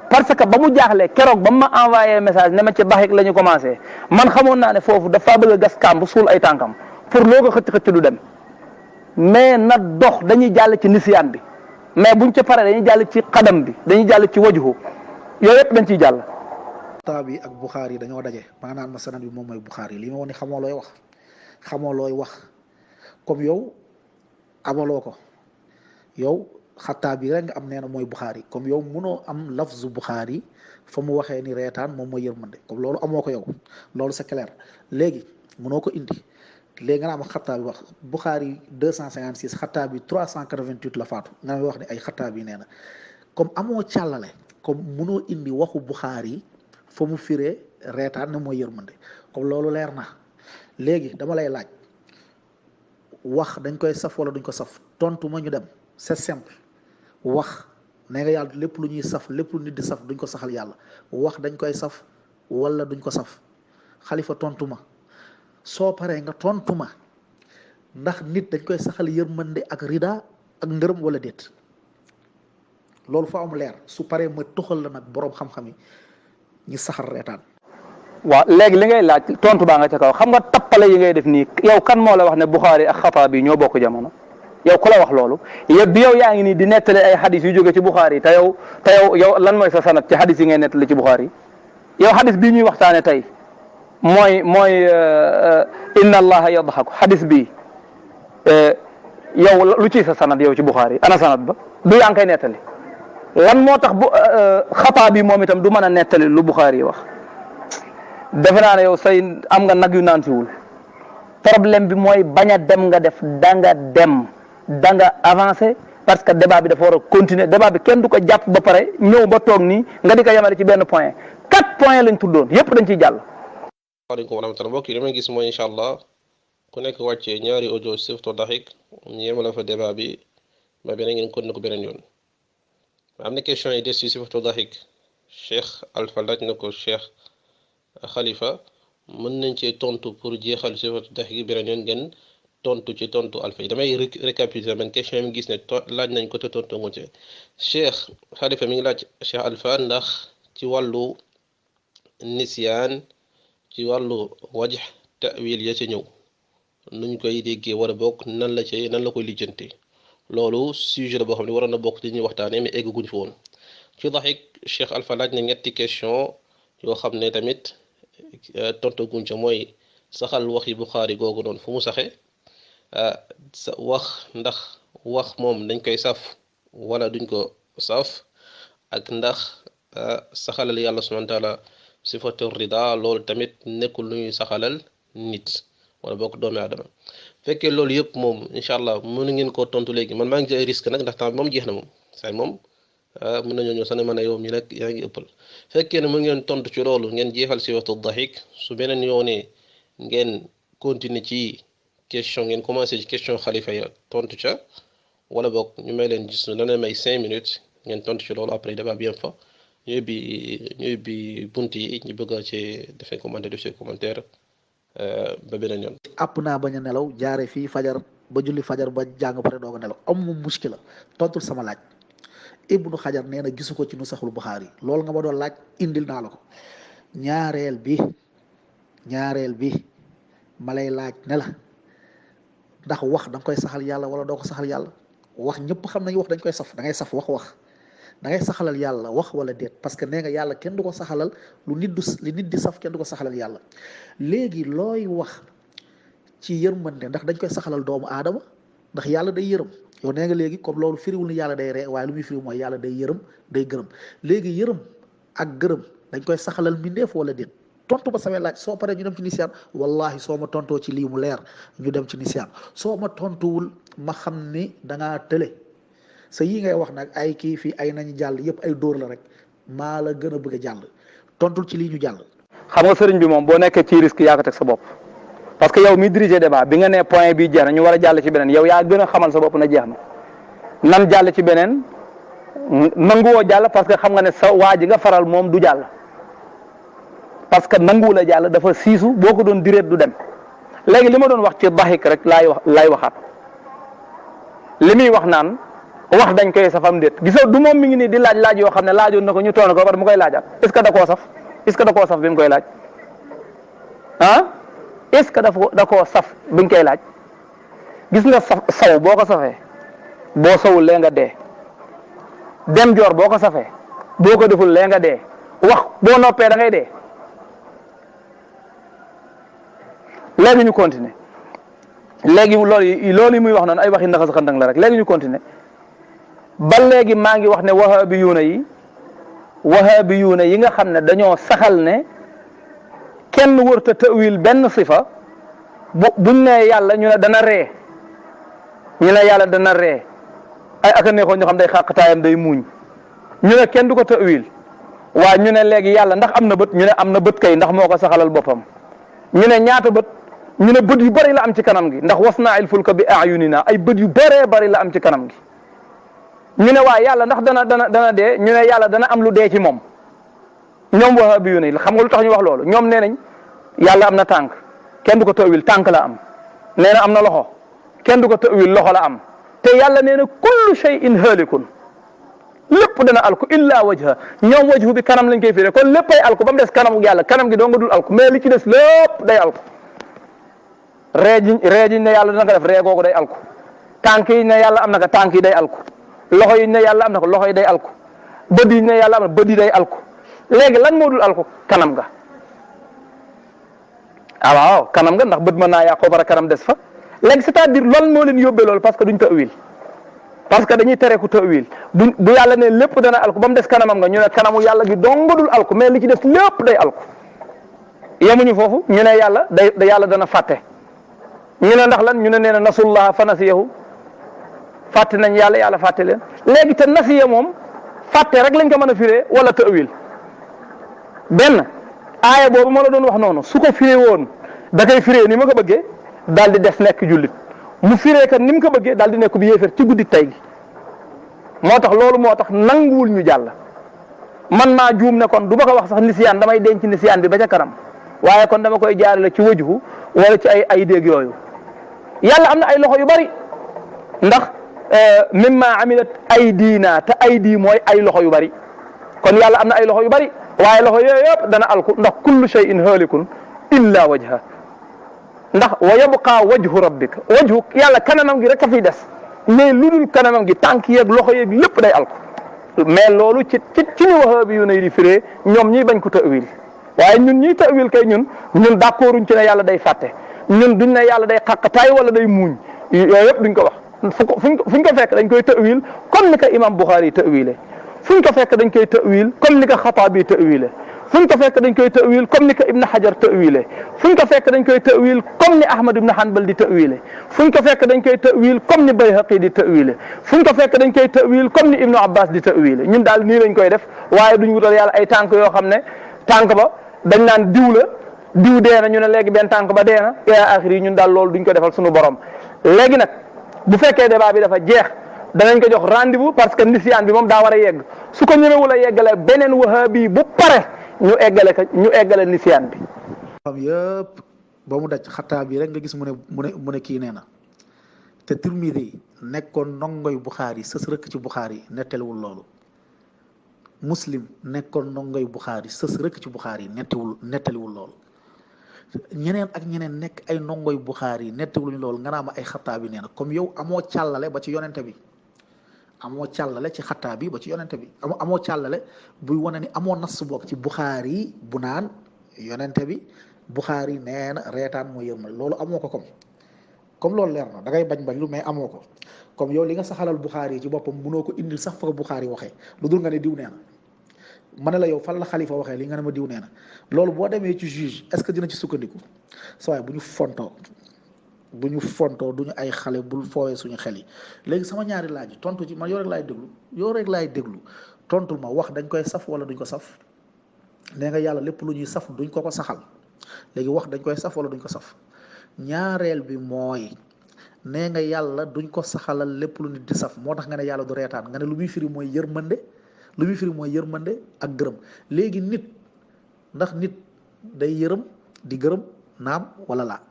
Speaker 3: parce que ba mu jaaxlee keroog ba ma envoyé message ne ma ci daxik la ñu commencé man xamoon naa ne foofu dafa bëgg a gas kàmb suul ay tànkam pour loo ko xëcc du dem mais na dox dañuy jàll ci nisiyaan bi mais buñ ca paree dañuy jàll ci xadam bi dañuy jàll ci wajhu yooyu yëpp dañ ciy jàll.
Speaker 2: Xattaabi ak Buxaari dañoo daje maanaam ma sanad bi moom mooy Buxaari li ma wax ni xamoo looy wax comme yow amaloo ko yow Xattaabi rek nga am nee na mooy Buxaari comme yow mënoo am lafzu Buxaari fa mu waxee ni reetaan moom mooy yërmande comme loolu amoo ko yow loolu c'est clair léegi mënoo ko indi léegi nga am Xattaabi wax Buxaari 256 Xattaabi 388 la faatu nga wax ni ay Xattaabi nee na comme amoo càllale comme mënoo indi waxu Buxaari fa mu firee reetaan ne mooy yërmande comme loolu leer na léegi dama lay laaj wax dañ koy saf wala duñ ko saf tontu ma ñu dem c'est simple wax ne nga yàlla lépp lu ñuy saf lépp lu nit di saf duñ ko saxal yàlla wax dañ koy saf wala duñ ko saf xalifa tontu ma soo paree nga tontu ma ndax nit dañ koy saxal yërmande ak rida ak ngërëm wala déet loolu fa am leer su paree ma toxal la nag boroom xam-xam yi ñi saxal reetaan.
Speaker 3: waaw léegi li ngay laaj tontu baa nga ca kaw xam nga tappale yi ngay def nii yow kan moo la wax ne Buxaari ak Xattaabi ñoo bokk jamono yow ku la wax loolu yow yaa ngi nii di nettali ay xadis yu jóge ci Buxaari te yow lan mooy sa sanat ci xadis yi ngay nettali ci Buxaari yow xadis bii ñuy waxtaane tey mooy inna allaha yadhaku xadis bii yow lu ci sa sanat yow ci Buxaari ana sanat ba du yaa ngi koy nettali lan moo tax Xattaabi moom itam du mën a nettali lu Buxaari yi wax defe naa ne yow say am nga nag yu naan siwul problème bi mooy bañ a dem nga def da nga avancé parce que débat bi dafa war a continuer débat bi kenn du ko jàpp ba pare ñëw ba toog nii nga di ko yemale ci benn point 4 points lañ tuddoon yépp dañ ciy jàll.
Speaker 1: waaleykum wa rahmatulah mbokk yi damay gis mooy incha allah ku nekk wàccee ñaari audio sifatu daxik ñu yemale fa débat bi ba beneen ngeen continuer ko beneen yoon am na question yi des ci sifatu daxik Cheikh Alpha laaj na ko Cheikh Khalifa mën nañ cee tontu pour jeexal sifatu daxik gi beneen yoon ngeen tontu ci tontu Alpha yi damay récapituler man question yi gis ne laaj nañ ko te tontu nga ci Cheikh Khalifa mi ngi laaj Cheikh Alpha ndax ci wàllu nisyaan ci wàllu wajh ta'wil ya ca ñëw nuñ koy déggee wala bokk nan la koy lijjante loolu sujet la boo xam ne waroon na bokk ci ñuy waxtaanee mais egguñ fi woon ci daxik Cheikh Alpha laaj na ñetti question yoo xam ne tamit tontu guñ ca mooy saxal waxi Buxaari googu noonu fu mu saxe wax ndax wax moom dañ koy saf wala duñ ko saf ak ndax saxalal yàlla subhanahu wa taala sifatu rida loolu tamit nekkul lu ñuy saxalal nit wala bokk doomi aadama fekkee loolu yëpp moom incha allah mënu ngeen koo tontu léegi man maa ngi ci ay risque nag ndax temps bi moom jeex na moom say moom mën nañoo ñëw sax ne mën a yow mi nag yaa ngi ëppal fekkee ne mën ngeen tontu ci loolu ngeen jeexal sifatu daxik su beneen yoonee ngeen continuer ci question ngeen commencé ci question xalifa ya tontu ca wala boog ñu may leen gis dana may 5 minutes ngeen tontu ci loolu après débat bien fa ñu ubbi bunt yi ñu bëgg a ci defee commentaire ba beneen yoon.
Speaker 2: àpp naa bañ a nelaw jaare fii fajar ba julli fajar ba jàng pare doog a nelaw amuma muskila tontul sama laaj Ibnu Xajar nee na gisu ko ci nu saxul Buxaari loolu nga ma doon laaj indil naa la ko ñaareel bi ma lay laaj ne la ndax wax da nga koy saxal yàlla wala doo ko saxal yàlla wax ñëpp xam nañu wax dañ koy saf da ngay saf wax da ngay saxalal yàlla wax wala déet parce que nee nga yàlla kenn du ko saxalal li nit di saf kenn du ko saxalal yàlla léegi looy wax ci yërmande ndax dañ koy saxalal doomu aadama ndax yàlla day yërëm yow nee nga léegi comme loolu firiwul ni yàlla day ree waaye lu muy firiw mooy yàlla day yërëm day gërëm léegi yërëm ak gërëm dañ koy saxalal mbindeef wala déet tontu ba samay laaj soo paree ñu dem ci nisiyaan wallahi soo ma tontoo ci lii mu leer ñu dem ci nisiyaan soo ma tontuwul ma xam ni da ngaa tële sa yi ngay wax nag ay kii fii ay nañu jàll yëpp ay dóor la rek maa la gën a bëgg a jàll tontul ci lii ñu jàll.
Speaker 3: xam nga sëriñ bi moom boo nekkee ci risque yaa ko teg sa bopp parce que yow mi diriger débat bi nga nee point bi jeex na ñu war a jàll ci beneen yow yaa gën a xamal sa bopp na jeex na nan jàll ci beneen nanguwoo jàll parce que xam nga ne sa waa ji nga faral moom du jàll parce que nanguwul a jàll dafa siisu boo ko doon direet du dem léegi li ma doon wax ci daxik rek laay waxaat li muy wax naan wax dañ koy safam déet gisoo du moom mi ngi nii di laaj yoo xam ne laajoon na ko ñu toon ko ba mu koy laajaat est ce que da koo saf est ce que da koo saf bi mu koy laaj ah est ce que da koo saf bi ñu koy laaj gis nga saw boo ko safee boo sawul lee nga dee dem joor boo ko safee boo ko deful lee nga dee wax boo noppee da ngay dee léegi ñu continuer léegi loolu muy wax noonu ay waxi ndax xandang la rek léegi ñu continuer ba léegi maa ngi wax ne wahabiyuuna yi nga xam ne dañoo saxal ne kenn wërta tawil benn sifa buñ ne yàlla ñu ne dana ree ñu ne yàlla dana ree ay aka neexoon ñu xam day xàqtaayam day muuñ ñu ne kenn du ko tawil waa ñu ne léegi yàlla ndax am na bët ñu ne am na bët kay ndax moo ko saxalal boppam ñu ne ñaata bët ñu ne bët yu bëri la am ci kanam gi ndax wasna'il fulka bi a'yunina ay bët yu bëree bëri la am ci kanam gi ñu ne waa yàlla ndax dana dee ñu ne yàlla dana am lu dee ci moom ñoom wahabiyuuna yi xam nga lu tax ñu wax loolu ñoom nee nañ yàlla am na tànk kenn du ko tawil tànk la am nee na am na loxo kenn du ko tawil loxo la am te yàlla nee na kullu shay'in halikun lépp dana alku illa wajha ñoom wajhu bi kanam lañ koy firé kon léppay alku ba mu des kanamu yàlla kanam gi doo nga dul alku mais li ci des lépp day alku ree ji ne yàlla dina ko def ree googu day alku tànk yi ne yàlla am na ko tànk yi day alku loxo yi ne yàlla am na ko loxo yi day alku bët yi ne yàlla am na bët yi day alku léegi lan moo dul alku kanam ga waaw kanam ga ndax bët mën naa yàqoo bara kanam des fa léegi c'est-à-dire loolu moo leen yóbbee loolu parce que duñ tawil parce que dañuy tere ku tawil bu yàlla ne lépp dana alku ba mu des kanamam nga ñu ne kanamu yàlla gi dong dul alku mais li ci des lépp day alku yemuñu foofu ñu ne yàlla yàlla dana fàtte ñu ne ndax lan ñu ne nee na nasullaha fa nasiyahu fàtte nañ yàlla fàtte leen léegi te nasiya moom fàtte rek lañ ko mën a firee wala tawil benn aaya boobu ma la doon wax noonu su ko firee woon da koy firee ni ma ko bëggee daal di des nekk jullit mu firee ka ni mu ko bëggee daal di nekk bi yéefar ci guddi tey gi moo tax loolu moo tax nanguwul ñu jàll man naa juum ne kon du ma ko wax sax nisiyaan damay denc nisiyaan bi ba ca kanam waaye kon dama koy jaarale ci wajhu wala ci ay déeg yooyu yàlla am na ay loxo yu bari ndax mimma amilat aydina te aydi mooy ay loxo yu bari kon yàlla am na ay loxo yu bari waaye loxo yooyu yëpp dana alku ndax kullu shay'in halikun illa wajha ndax wa yabqa wajhu rabbika wajhu yàlla kanamam gi rek a fiy des mais lu dul kanamam gi tànk yeeg loxo yeeg lépp day alku mais loolu ci ñu wahabi yu ne di firee ñoom ñiy bañ ko tawil waaye ñun ñiy tawil kay ñun d'accorduñ ci ne yàlla day fàtte ñun duñ ne yàlla day xàqtaay wala day muuñ yooyu yëpp duñ ko wax fuñ ko fekk dañ koy tawil comme ni ko imam Bukhari tawile fuñ ko fekk dañ koy tawil comme ni ko Xataabi tawile fuñ ko fekk dañ koy tawil comme ni ko Ibn Hajar tawile fuñ ko fekk dañ koy tawil comme ni Ahmad ibn Hanbal di tawile fuñ ko fekk dañ koy tawil comme ni Bayhaqi di tawile fuñ ko fekk dañ koy tawil comme ni Ibnu Abbas di tawile ñun daal nii lañ koy def waaye duñ wutal yàlla ay tànk yoo xam ne tànk ba dañ naan diw dee na ñu ne léegi benn tànk ba dee na ila axiri ñun daal loolu duñ ko defal suñu borom léegi nag bu fekkee débat bi dafa jeex danañ ko jox rendez-vous parce que nisiyaan bi moom daa war a yegg su ko ñëwewul a yeggale beneen wahabi bu pare ñu eggale nisiyaan bi
Speaker 2: xam yëpp ba mu daj xataa bi rek nga gis mu ne kii nee na te Tirmidi nekkoon ndongoy Buxaari sës rëkk ci Buxaari nettaliwul loolu Muslim nekkoon ndongoy Buxaari sës rëkk ci Buxaari nettaliwul loolu ñeneen ak ñeneen nekk ay ndongoy Buxaari nettaliwuñ loolu nga naa ma ay xataa bi nee na comme yow amoo càllale ba ci yonente bi amoo càllale ci xataa bi ba ci yonente bi amoo càllale buy wane ni amoo nas bokk ci Buxaari bu naan yonente bi Buxaari nee na reetaan moo yëmmal loolu amoo ko comme loolu leer na da ngay bañ lu mais amoo ko comme yow li nga saxalal Buxaari ci boppam mënoo ko indil sax fa ko Buxaari waxee lu dul nga ne diw nee na ma ne la yow fan la xalifa waxee li nga ne ma diw nee na loolu boo demee ci juge est-ce que dina ci sukkandiku sa waay bu ñu fontoo duñu ay xale bul foowee suñu xel yi léegi sama ñaari laaj tontu ci man yow rek laay déglu tontul ma wax dañ koy saf wala duñ ko saf nee nga yàlla lépp lu ñuy saf duñ ko saxal léegi wax dañ koy saf wala duñ ko saf ñaareel bi mooy nee nga yàlla duñ ko saxalal lépp lu nit di saf moo tax nga ne yàlla du reetaan nga ne lu muy firi mooy yërmande ak gërëm léegi nit ndax nit day yërëm di gërëm naam wala laa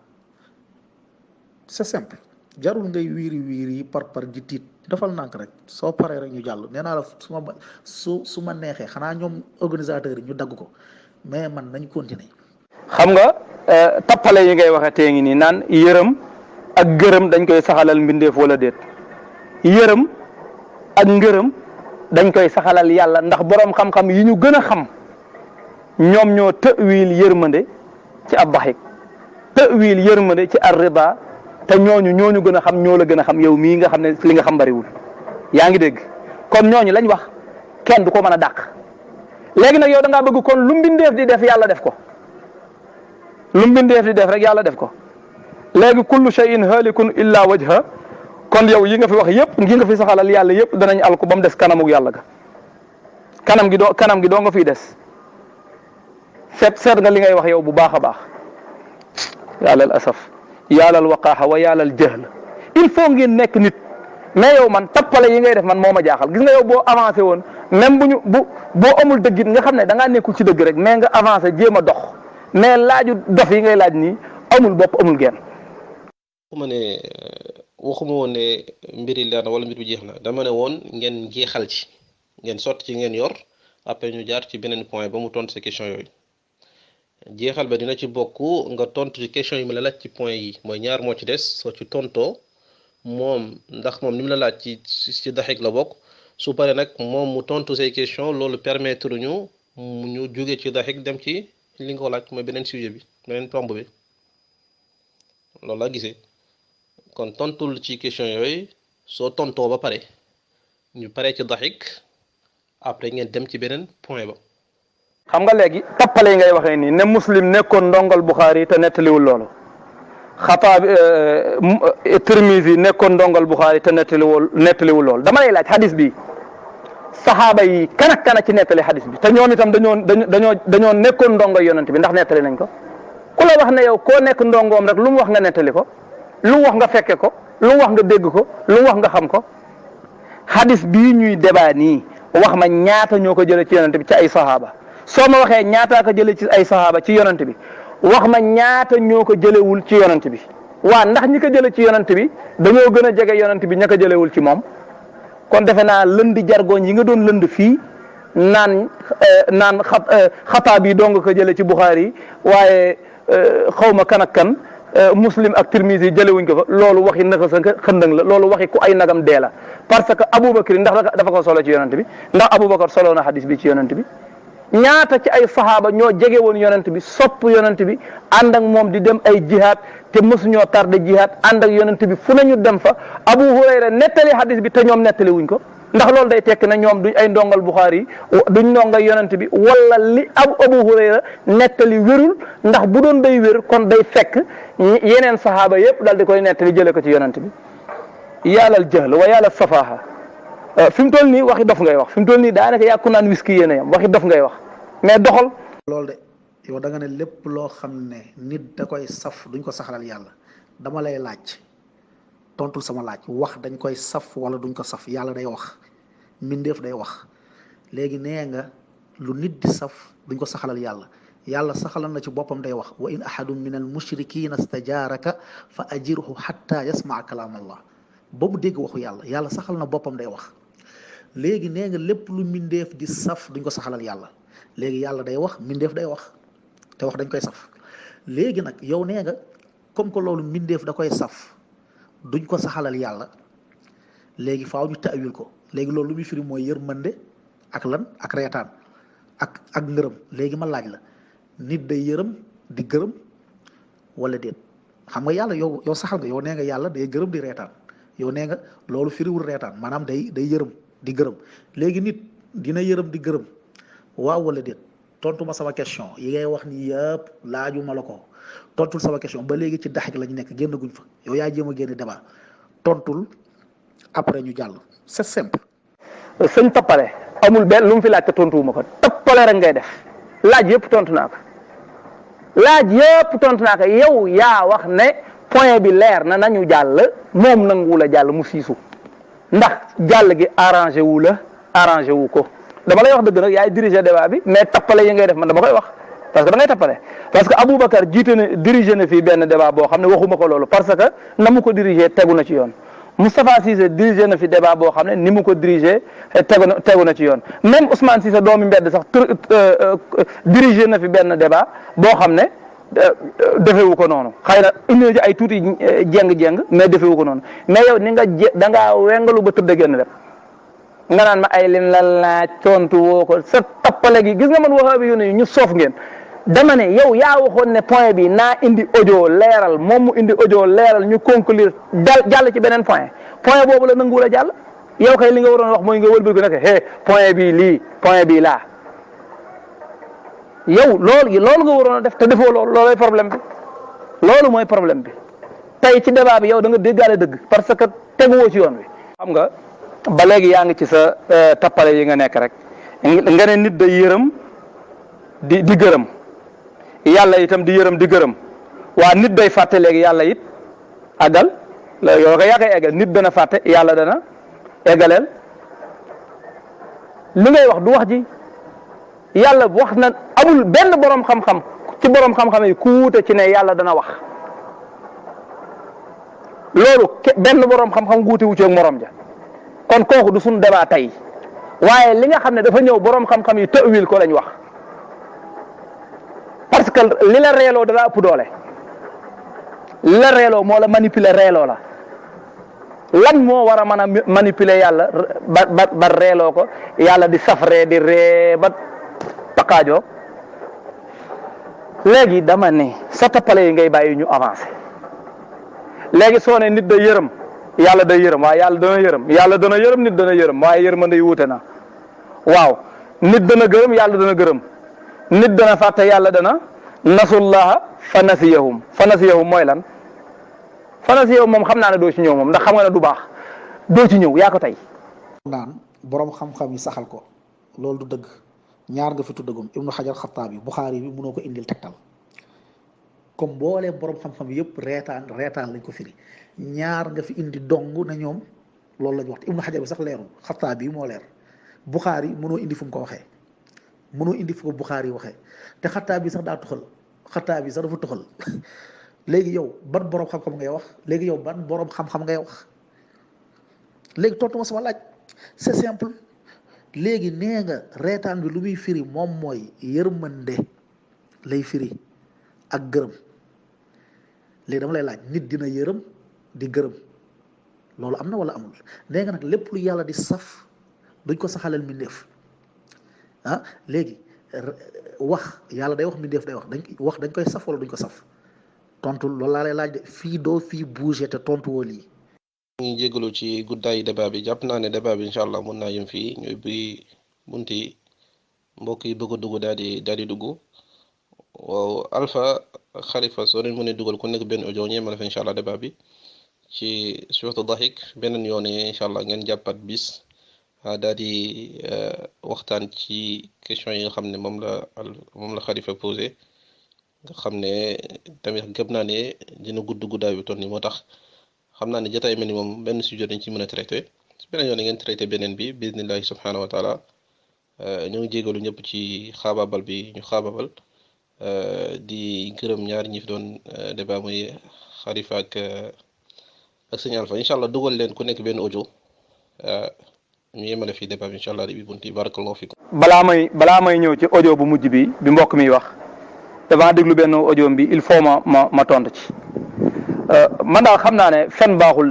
Speaker 2: c'est simple jarul ngay wiiri par di tiit defal nànk rek soo paree rek ñu jàll nee naa la su ma neexee xanaa ñoom organisateurs yi ñu dagg ko mais man nañ continuer.
Speaker 3: xam nga tappale yi ngay waxe tee ngi nii naan yërëm ak gërëm dañ koy saxalal mbindeef wala déet yërëm ak ngërëm dañ koy saxalal yàlla ndax borom xam-xam yi ñu gën a xam ñoom ñoo tëwiil yërmande ci ab baxik tëwiil yërmande ci ar-rida te ñooñu gën a xam ñoo la gën a xam yow mii nga xam ne li nga xam bariwul yaa ngi dégg kon ñooñu lañ wax kenn du ko mën a dàq léegi nag yow da ngaa bëgg kon lu mbindeef di def yàlla def ko lu mbindeef di def rek yàlla def ko léegi kullu shay'in halikun illa wajha kon yow yi nga fi wax yëpp yi nga fi saxalal yàlla yëpp danañ alku ba mu des kanamuk yàlla ga kanam gi doo nga fiy des seet nga li ngay wax yow bu baax a baax yàlla al asaf yàlla al waqaaxa wa yàlla al jahl il faut ngeen nekk nit mais yow man tappale yi ngay def man moo ma jaaxal gis nga yow boo avancé woon même boo amul dëggit nga xam ne da ngaa nekkul ci dëgg rek mais nga avancé jéem a dox mais laaju dof yi ngay laaj nii amul bopp amul genn.
Speaker 1: waxuma woon ne mbir yi leer na wala mbir bi jeex na dama ne woon ngeen jeexal ci ngeen sotti ci ngeen yor après ñu jaar ci beneen point ba mu tontu ci question yooyu jeexal ba dina ci bokk nga tontu ci question yi mu la laaj ci point yi mooy ñaar moo ci des soo ci tontoo moom ndax moom ni mu la laaj ci daxik la bokk su paree nag moom mu tontu say question loolu permettre ñu jóge ci daxik dem ci li nga ko laaj mooy beneen sujet bi beneen tomb bi loolu laa gisee. kon tontul ci question yooyu soo tontoo ba pare ñu pare ci daxik après ngeen dem ci beneen point ba.
Speaker 3: xam nga léegi tappale yi ngay waxee nii ne muslim nekkoon ndongal Buxaari te nettaliwul loolu Xataabi Tirmizi nekkoon ndongal Buxaari te nettaliwul loolu dama lay laaj xadis bi saxaaba yi kan ci nettali xadis bi te ñoom itam dañoo nekkoon ndongo yonent bi ndax nettali nañ ko ku la wax ne yow koo nekk ndongoom rek lu mu wax nga nettali ko. lu mu wax nga fekke ko lu mu wax nga dégg ko lu mu wax nga xam ko hadis bii ñuy débat nii wax ma ñaata ñoo ko jëlee ci yonent bi ci ay sahaaba soo ma waxee ñaataa ko jëlee ci ay sahaaba ci yonent bi wax ma ñaata ñoo ko jëlewul ci yonent bi waa ndax ñi ko jële ci yonent bi dañoo gën a jege yonent bi ña ko jëlewul ci moom kon defe naa lënd jargoñ yi nga doon lënd fii naan xataab yi doo nga ko jële ci Buxaari waaye xawma kan ak kan muslim ak tirmisi yi jëlewuñ ko fa loolu waxi naka sa xëndëng la loolu waxi ku ay nagam dee la parce que Aboubacar ndax dafa ko solo ci yonent bi ndax Aboubacar solo na hadis bi ci yonent bi ñaata ci ay saxaaba ñoo jege woon yonent bi sopp yonent bi ànd ak moom di dem ay jihaad te mësuñoo tardé jihaad ànd ak yonent bi fu nañu dem fa Abu Hurayra nettali hadis bi te ñoom nettali wuñ ko ndax loolu day tekk ne ñoom duñ ay ndongal Buxaari duñ ndongal yonent bi wala li Abu Hurayra nettali wérul ndax bu doon day wér kon day fekk yeneen saxaaba yëpp daal di koy nettali jële ko ci yonent bi yàllal jahl wa yàllal safaaha fi mu toll nii waxi dof ngay wax fi mu toll nii daanaka yàkku naan whisky yéen a yam waxi dof ngay wax mais doxal.
Speaker 2: loolu de yow da nga ne lépp loo xam ne nit da koy saf duñ ko saxalal yàlla dama lay laaj tontul sama laaj wax dañ koy saf wala duñ ko saf yàlla day wax mbindeef day wax léegi nee nga lu nit di saf duñ ko saxalal yàlla yàlla saxalal na ci boppam day wax wa in ahadun min al mushrikina stajaaraka fa ajirhu xatta yasmaa kalaam allah ba mu dégg waxu yàlla saxal na boppam day wax léegi nee nga lépp lu mbindeef di saf duñ ko saxalal yàlla léegi yàlla day wax mbindeef day wax te wax dañ koy saf léegi nag yow nee nga comme que loolu mbindeef da koy saf duñ ko saxalal yàlla léegi faaw ñu taawil ko léegi loolu lu muy firi mooy yërmande ak lan ak reetaan ak ngërëm léegi ma laaj la nit day yërëm di gërëm wala déet xam nga yàlla yow saxal nga yow nee nga yàlla day gërëm di reetaan yow nee nga loolu firiwul reetaan maanaam day yërëm di gërëm léegi nit dina yërëm di gërëm waaw wala déet tontu ma sama question yi ngay wax ni yëpp laajuma la ko tontul sama question ba léegi ci daxik la ñu nekk génnaguñ fa yow yaa jéem a génne débat tontul après ñu jàll c'est simple.
Speaker 3: sëñ tappale amul benn lu mu fi laaj te tontuwuma ko tappale rek ngay def laaj yëpp tontu naa ko yow yaa wax ne point bi leer na nañu jàll moom nanguwu la jàll mu siisu ndax jàll gi arrangé wu la arrangé wu ko dama lay wax dëgg nag yaay diriger débat bi mais tappale yi ngay def man dama koy wax parce que da ngay tappale parce que Aboubacar dirigé na fii benn débat boo xam ne waxuma ko loolu parce que na mu ko diriger tegu na ci yoon Moustapha Cissé dirigé na fi débat boo xam ne ni mu ko dirigé tegu na ci yoon même Ousmane Cissé doomi mbedd sax dirigé na fi benn débat boo xam ne defewu ko noonu xëy na indi na ci ay tuuti jéng-jéng mais defewu ko noonu mais yow ni nga da ngaa wengalu ba tëdd génn rek nga naan ma ay lim la laaj tontu woo ko sa tappale gi gis nga man waxaabi yu ne ñu soof ngeen dama ne yow yaa waxoon ne point bi naa indi audio leeral moom mu indi audio leeral ñu conclure jàll ci beneen point boobu la nanguwul a jàll yow kay li nga waroon wax mooy nga wëlbati ko nekk point bii lii point bii laa yow loolu nga waroon a def te defoo loolooy problème bi loolu mooy problème bi tey ci débat bi yow da nga déggaale dëgg parce que teguwoo ci yoon wi. xam nga ba léegi yaa ngi ci sa tappale yi nga nekk rek nga ne nit day yërëm di gërëm. yàlla itam di yërëm di gërëm waa nit day fàtte léegi yàlla it àggal yow ko yaa koy eggal nit dana fàtte yàlla dana eggaleel li ngay wax du wax ji yàlla wax na amul benn borom xam-xam ci borom xam-xam yi ku wuute ci ne yàlla dana wax loolu benn borom xam-xam wuute wu ci ak morom ja kon kooku du suñu débat tey waaye li nga xam ne dafa ñëw borom xam-xam yi tawil ko lañ wax. parce que li la reeloo dala ëpp doole li la reeloo moo la manipuler reeloo la lan moo war a mën a manipuler yàlla ba reeloo ko yàlla di safree di ree ba taqaajoo léegi dama ne sa tappale yi ngay bàyyi ñu avancé léegi soo ne nit da yërëm yàlla day yërëm waaye yàlla dana yërëm nit dana yërëm waaye yërmande yi wuute na waaw nit dana gërëm yàlla dana gërëm nit dana fàtte yàlla dana nasullaha fa nasiyahum mooy lan fa nasiyahum moom xam naa ne doo ci ñëw moom ndax xam nga ne du baax doo ci ñëw yaa ko tey
Speaker 2: naan borom xam-xam yi saxal ko loolu du dëgg ñaar nga fi tuddagum ibnu xajar xataabi buxaari bi mënoo ko indil tegtal comme boolee borom xam-xam yëpp reetaan lañ ko firi ñaar nga fi indi dong na ñoom loolu lañ wax te ibnu xajar bi sax leerul xataabi moo leer buxaari mënoo indi fu mu ko waxee mënoo indi fu ko Buxaari yi waxee te xataa bi sax daa tuxal xataa bi sax dafa tuxal léegi yow ban borom xam-xam ngay wax léegi yow ban borom xam-xam ngay wax léegi tontu ma sama laaj c'est simple léegi nee nga reetaan bi lu muy firi moom mooy yërmande lay firi ak gërëm léegi dama lay laaj nit dina yërëm di gërëm loolu am na wala amul nee nga nag lépp lu yàlla di saf duñ ko saxalal mbindeef léegi wax yàlla day wax mbindeef day wax dañ koy saf wala duñ ko saf tontu loolu laa lay laaj de fii doo fii bouger te tontu woo lii.
Speaker 1: ñu ngi jégalu ci guddaayu débat bi jàpp naa ne débat bi incha allah mun naa yëm fii ñooy bi bunti mbokk yi bëgg a dugg daal di dugg waaw Alpha Khalifa soo leen mënee dugal ku nekk benn audio ñeemale fa incha allah débat bi ci surtout Dahik beneen yoon incha allah ngeen jàppat bis. daal di waxtaan ci question yi nga xam ne moom la Khalifa posé nga xam ne tamit gëm naa ne dina guddaay bi toll nii moo tax xam naa ne jotaay mel ni moom benn sujet dañ ci mën a traité su beneen yoon ngeen traité beneen bi bismillahi subhanahu wa taala ñu ngi jégalu ñëpp ci xaabaabal bi ñu xaabaabal di gërëm ñaar ñi fi doon débat muy Khalifa ak sëñ Alpha incha allah dugal leen ku nekk benn audio. ñu yemale fii débat bi incha allah di bunti barakallahu fikum.
Speaker 3: balaa may ñëw ci audio bu mujj bi mbokk mi wax damaa déglu benn audio bi il faut ma tontu ci man daal xam naa ne fen baaxul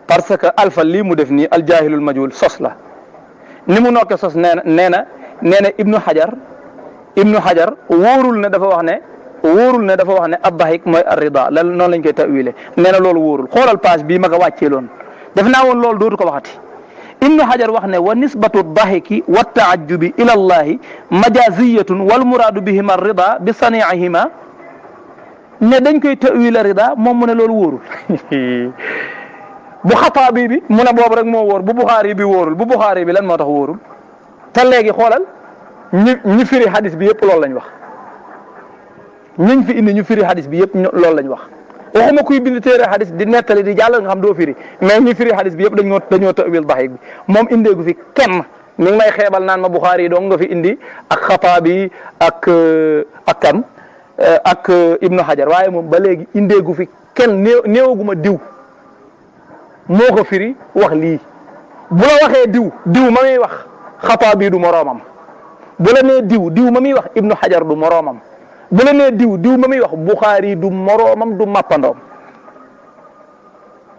Speaker 3: parce que Alpha lii mu def nii aljaahilul majhul sos la ni mu nokke sos nee na Ibnu Hajar wóorul ne dafa wax ne ad-dahik mooy ar-rida lan noonu lañ koy tawile nee na loolu wóorul xoolal page bii ma ko wàccee loon def naa woon loolu dootu ko waxati ibnu hajar wax ne wa nisbatu dahiki wa taajubi ila allahi majaziyatun wal muraadu bihima rida bi saniihima ne dañ koy tawila rida moom mu ne loolu wóorul bu xataabi bi mu ne boobu rek moo wóor bu buxaari bi wóorul bu buxaari bi lan moo tax wóorul te léegi xoolal ñi firi hadis bi yëpp loolu lañ wax ñiñ fi indi ñu firi hadis bi yëpp loolu lañ wax waxuma kuy bind téere hadis di nettali di jàll nga xam doo firi mais ñi firi hadis bi yëpp dañoo tawil daxik bi moom indeegu fi kenn mi ngi may xeebal naan ma buxaari yi dong nga fi indi ak xataabi ak kan ak ibnu hajar waaye moom ba léegi indeegu fi kenn néewaguma diw moo ko firi wax lii bu la waxee diw ma muy wax xataabi du moroomam bu la nee diw ma muy wax ibnu hajar du moroomam bu la nee diw ma muy wax buxaari du moroomam du màppandoom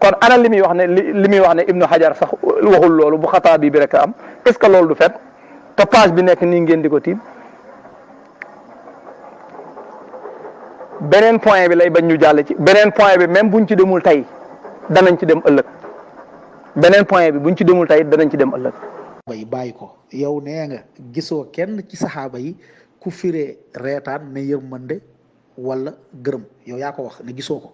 Speaker 3: kon ana li muy wax ne li muy wax ne ibnu hajar sax waxul loolu bu xataabi bi rek am est ce que loolu du fet te page bi nekk nii ngeen di ko tiim beneen point bi lay bañ ñu jàll ci beneen point bi même buñ ci demul tey danañ ci dem ëllëg beneen point bi buñ ci demul tey danañ ci dem ëllëg.
Speaker 2: bàyyi ko yow nee nga gisoo kenn ci saxaaba yi ku firee reetaan ne yërmande wala gërëm yow yaa ko wax ne gisoo ko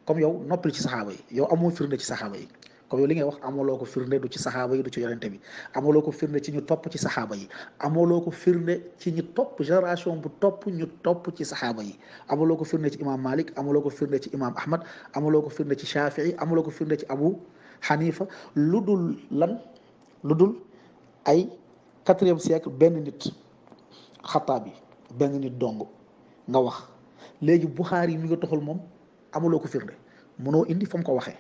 Speaker 2: comme yow noppil ci saxaaba yi yow amoo firnde ci saxaaba yi comme yow li ngay wax amaloo ko firnde du ci saxaaba yi du ci yonente bi amaloo ko firnde ci ñu topp ci saxaaba yi amaloo ko firnde ci ñu topp génération bu topp ñu topp ci saxaaba yi amaloo ko firnde ci imam Malik amaloo ko firnde ci imam Ahmad amaloo ko firnde ci Shafii amaloo ko firnde ci Abu Hanifa lu dul ay 4e siècle benn nit Xattaabi benn nit dong nga wax léegi Buxaari yi mi nga toxal moom amaloo ko firnde mënoo indi fa mu ko waxee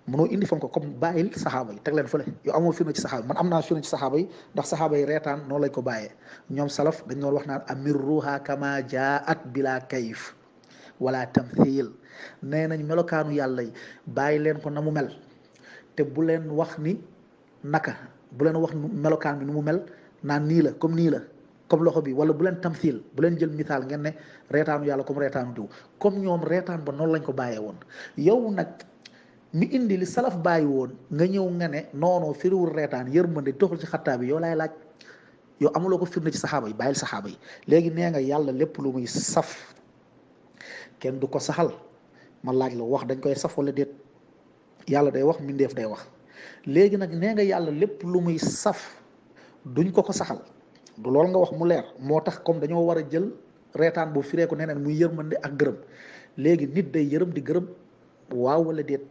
Speaker 2: mënoo indi fa mu ko comme bàyyil saxaaba yi teg leen fële yow amoo firnde ci saxaaba man am naa firnde ci saxaaba yi ndax saxaaba yi reetaan noonu lañ ko bàyyee ñoom salaf dañ doon wax naan amirruha kama jaat bila kayif wala tamthil nee nañ melokaanu yàlla yi bàyyi leen ko na mu mel te bu leen wax ni naka bu leen wax melokaan bi nu mu mel naan nii la comme loxo bi wala bu leen tamthil bu leen jël misaal ngeen ne reetaanu yàlla comme reetaanu diw comme ñoom reetaan ba noonu lañ ko bàyyee woon yow nag mi indi li salaf bàyyi woon nga ñëw nga ne noonoo firiwul reetaan yërmande toxul ci xattaa bi yow laay laaj yow amuloo ko firnde ci saxaaba yi bàyyil saxaaba yi léegi nee nga yàlla lépp lu muy saf kenn du ko saxal ma laaj la wax dañ koy saf wala déet yàlla day wax mbindeef day wax léegi nag nee nga yàlla lépp lu muy saf duñ ko saxal du loolu nga wax mu leer moo tax comme dañoo war a jël reetaan boobu firee ko neneen muy yërmande ak gërëm léegi nit day yërëm di gërëm waaw wala déet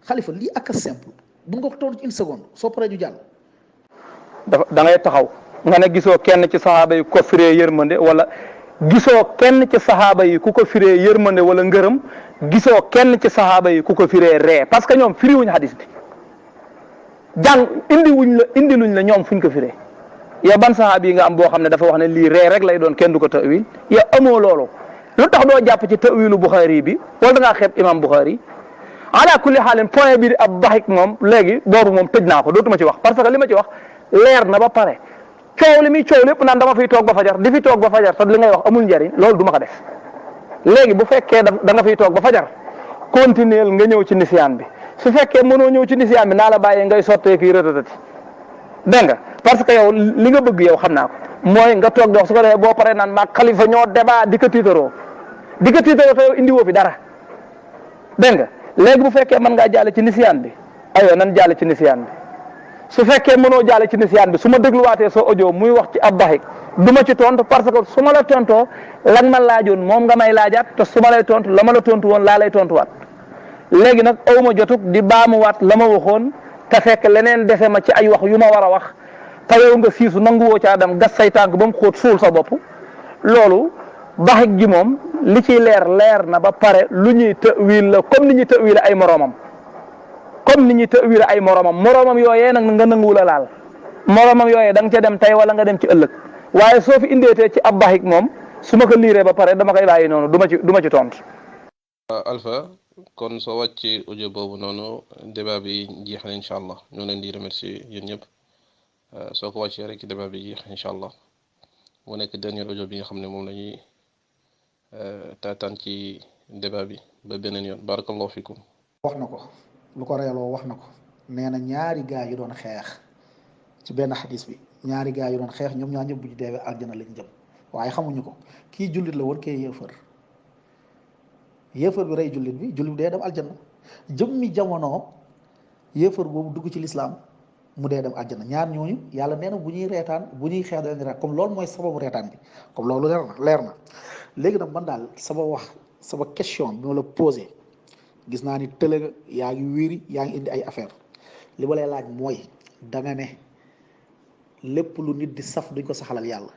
Speaker 2: xalifa lii ak simple bu nga ko toon ci une seconde soo paree ñu jàll.
Speaker 3: da ngay taxaw nga ne gisoo kenn ci saxaaba yi ku ko firee yërmande wala gisoo kenn ci saxaaba yi ku ko firee yërmande wala ngërëm gisoo kenn ci saxaaba yi ku ko firee ree parce que ñoom firiwuñ hadis bi indi luñ la ñoom fuñ ko firee yow ban saxaabi yi nga am boo xam ne dafa wax ne lii ree rek lay doon kenn du ko tawil yow amoo loolu lu tax doo jàpp ci tawilu Buxaari bi wala da ngaa xeeb imam Buxaari ala kulli xaalin point bi di ab daxik moom léegi boobu moom tëj naa ko dootuma ci wax parce que li ma ci wax leer na ba pare coow li muy coow lépp naan dama fiy toog ba fajar di fi toog ba fajar te li ngay wax amul njariñ loolu du ma ko def léegi bu fekkee da nga fiy toog ba fajar continuer nga ñëw ci nisiyaan bi su fekkee mënoo ñëw ci nisiyaan bi naa la bàyyee ngay sottee kii rëtatati dégg nga parce que yow li nga bëgg yow xam naa ko mooy nga toog di wax su ko defee boo paree naan maag xalifa ñoo débat di ko tiitaroo te yow indi woo fi dara dégg nga léegi bu fekkee mën ngaa jàll ci nisiyaan bi aywa nan jàll ci nisiyaan bi su fekkee mënoo jàll ci nisiyaan bi su ma dégluwaatee soo audio muy wax ci ab daxik du ma ci tontu parce que su ma la tontoo lan ma laajoon moom nga may laajaat te su ma lay tontu la ma la tontu woon laa lay tontuwaat léegi nag aw ma jotug di baamuwaat la ma waxoon te fekk leneen defe ma ci ay wax yu ma war a wax te yow nga siisu nanguwoo caa dem gas say tànk ba mu xóot suul sa bopp loolu daxik gi moom li ciy leer na ba pare lu ñuy tawil la comme ni ñuy tawil ay moroomam moroomam yooyee nag nga nanguwul a laal moroomam yooyee da nga ca dem tey wala nga dem ci ëllëg waaye soo fi indeetee ci ab daxik moom su ma ko liiree ba pare dama koy bàyyi noonu du ma ci tontu.
Speaker 1: Alpha kon soo wàccee audio boobu noonu débat bi jeex na incha allah ñoo leen di remercier yéen ñëpp soo ko wàccee rek débat bi jeex incha allah mu nekk dernier audio bi nga xam ne moom la ñuy taataan ci débat bi ba beneen yoon barakallahu fikum.
Speaker 2: wax na ko lu ko reeloo wax na ko nee na ñaari gaa yu doon xeex ci benn xadis bi ñaari gaa yu doon xeex ñoom ñaar ñëpp bu ñu deewee aljana lañ jëm waaye xamuñu ko kii jullit la woon kii yéefar bi rey jullit bi dee dem aljana jëmmi jamono yéefar boobu dugg ci lislaam mu dee dem aljana ñaar ñooñu yàlla nee na bu ñuy reetaan bu ñuy xeex dañuy reetaan comme loolu mooy sababu reetaan bi comme loolu leer na léegi nag man daal sama question bi ma la posé gis naa ni tële nga yaa ngi wiiri yaa ngi indi ay affaire li ma lay laaj mooy da nga ne lépp lu nit di saf duñ ko saxalal yàlla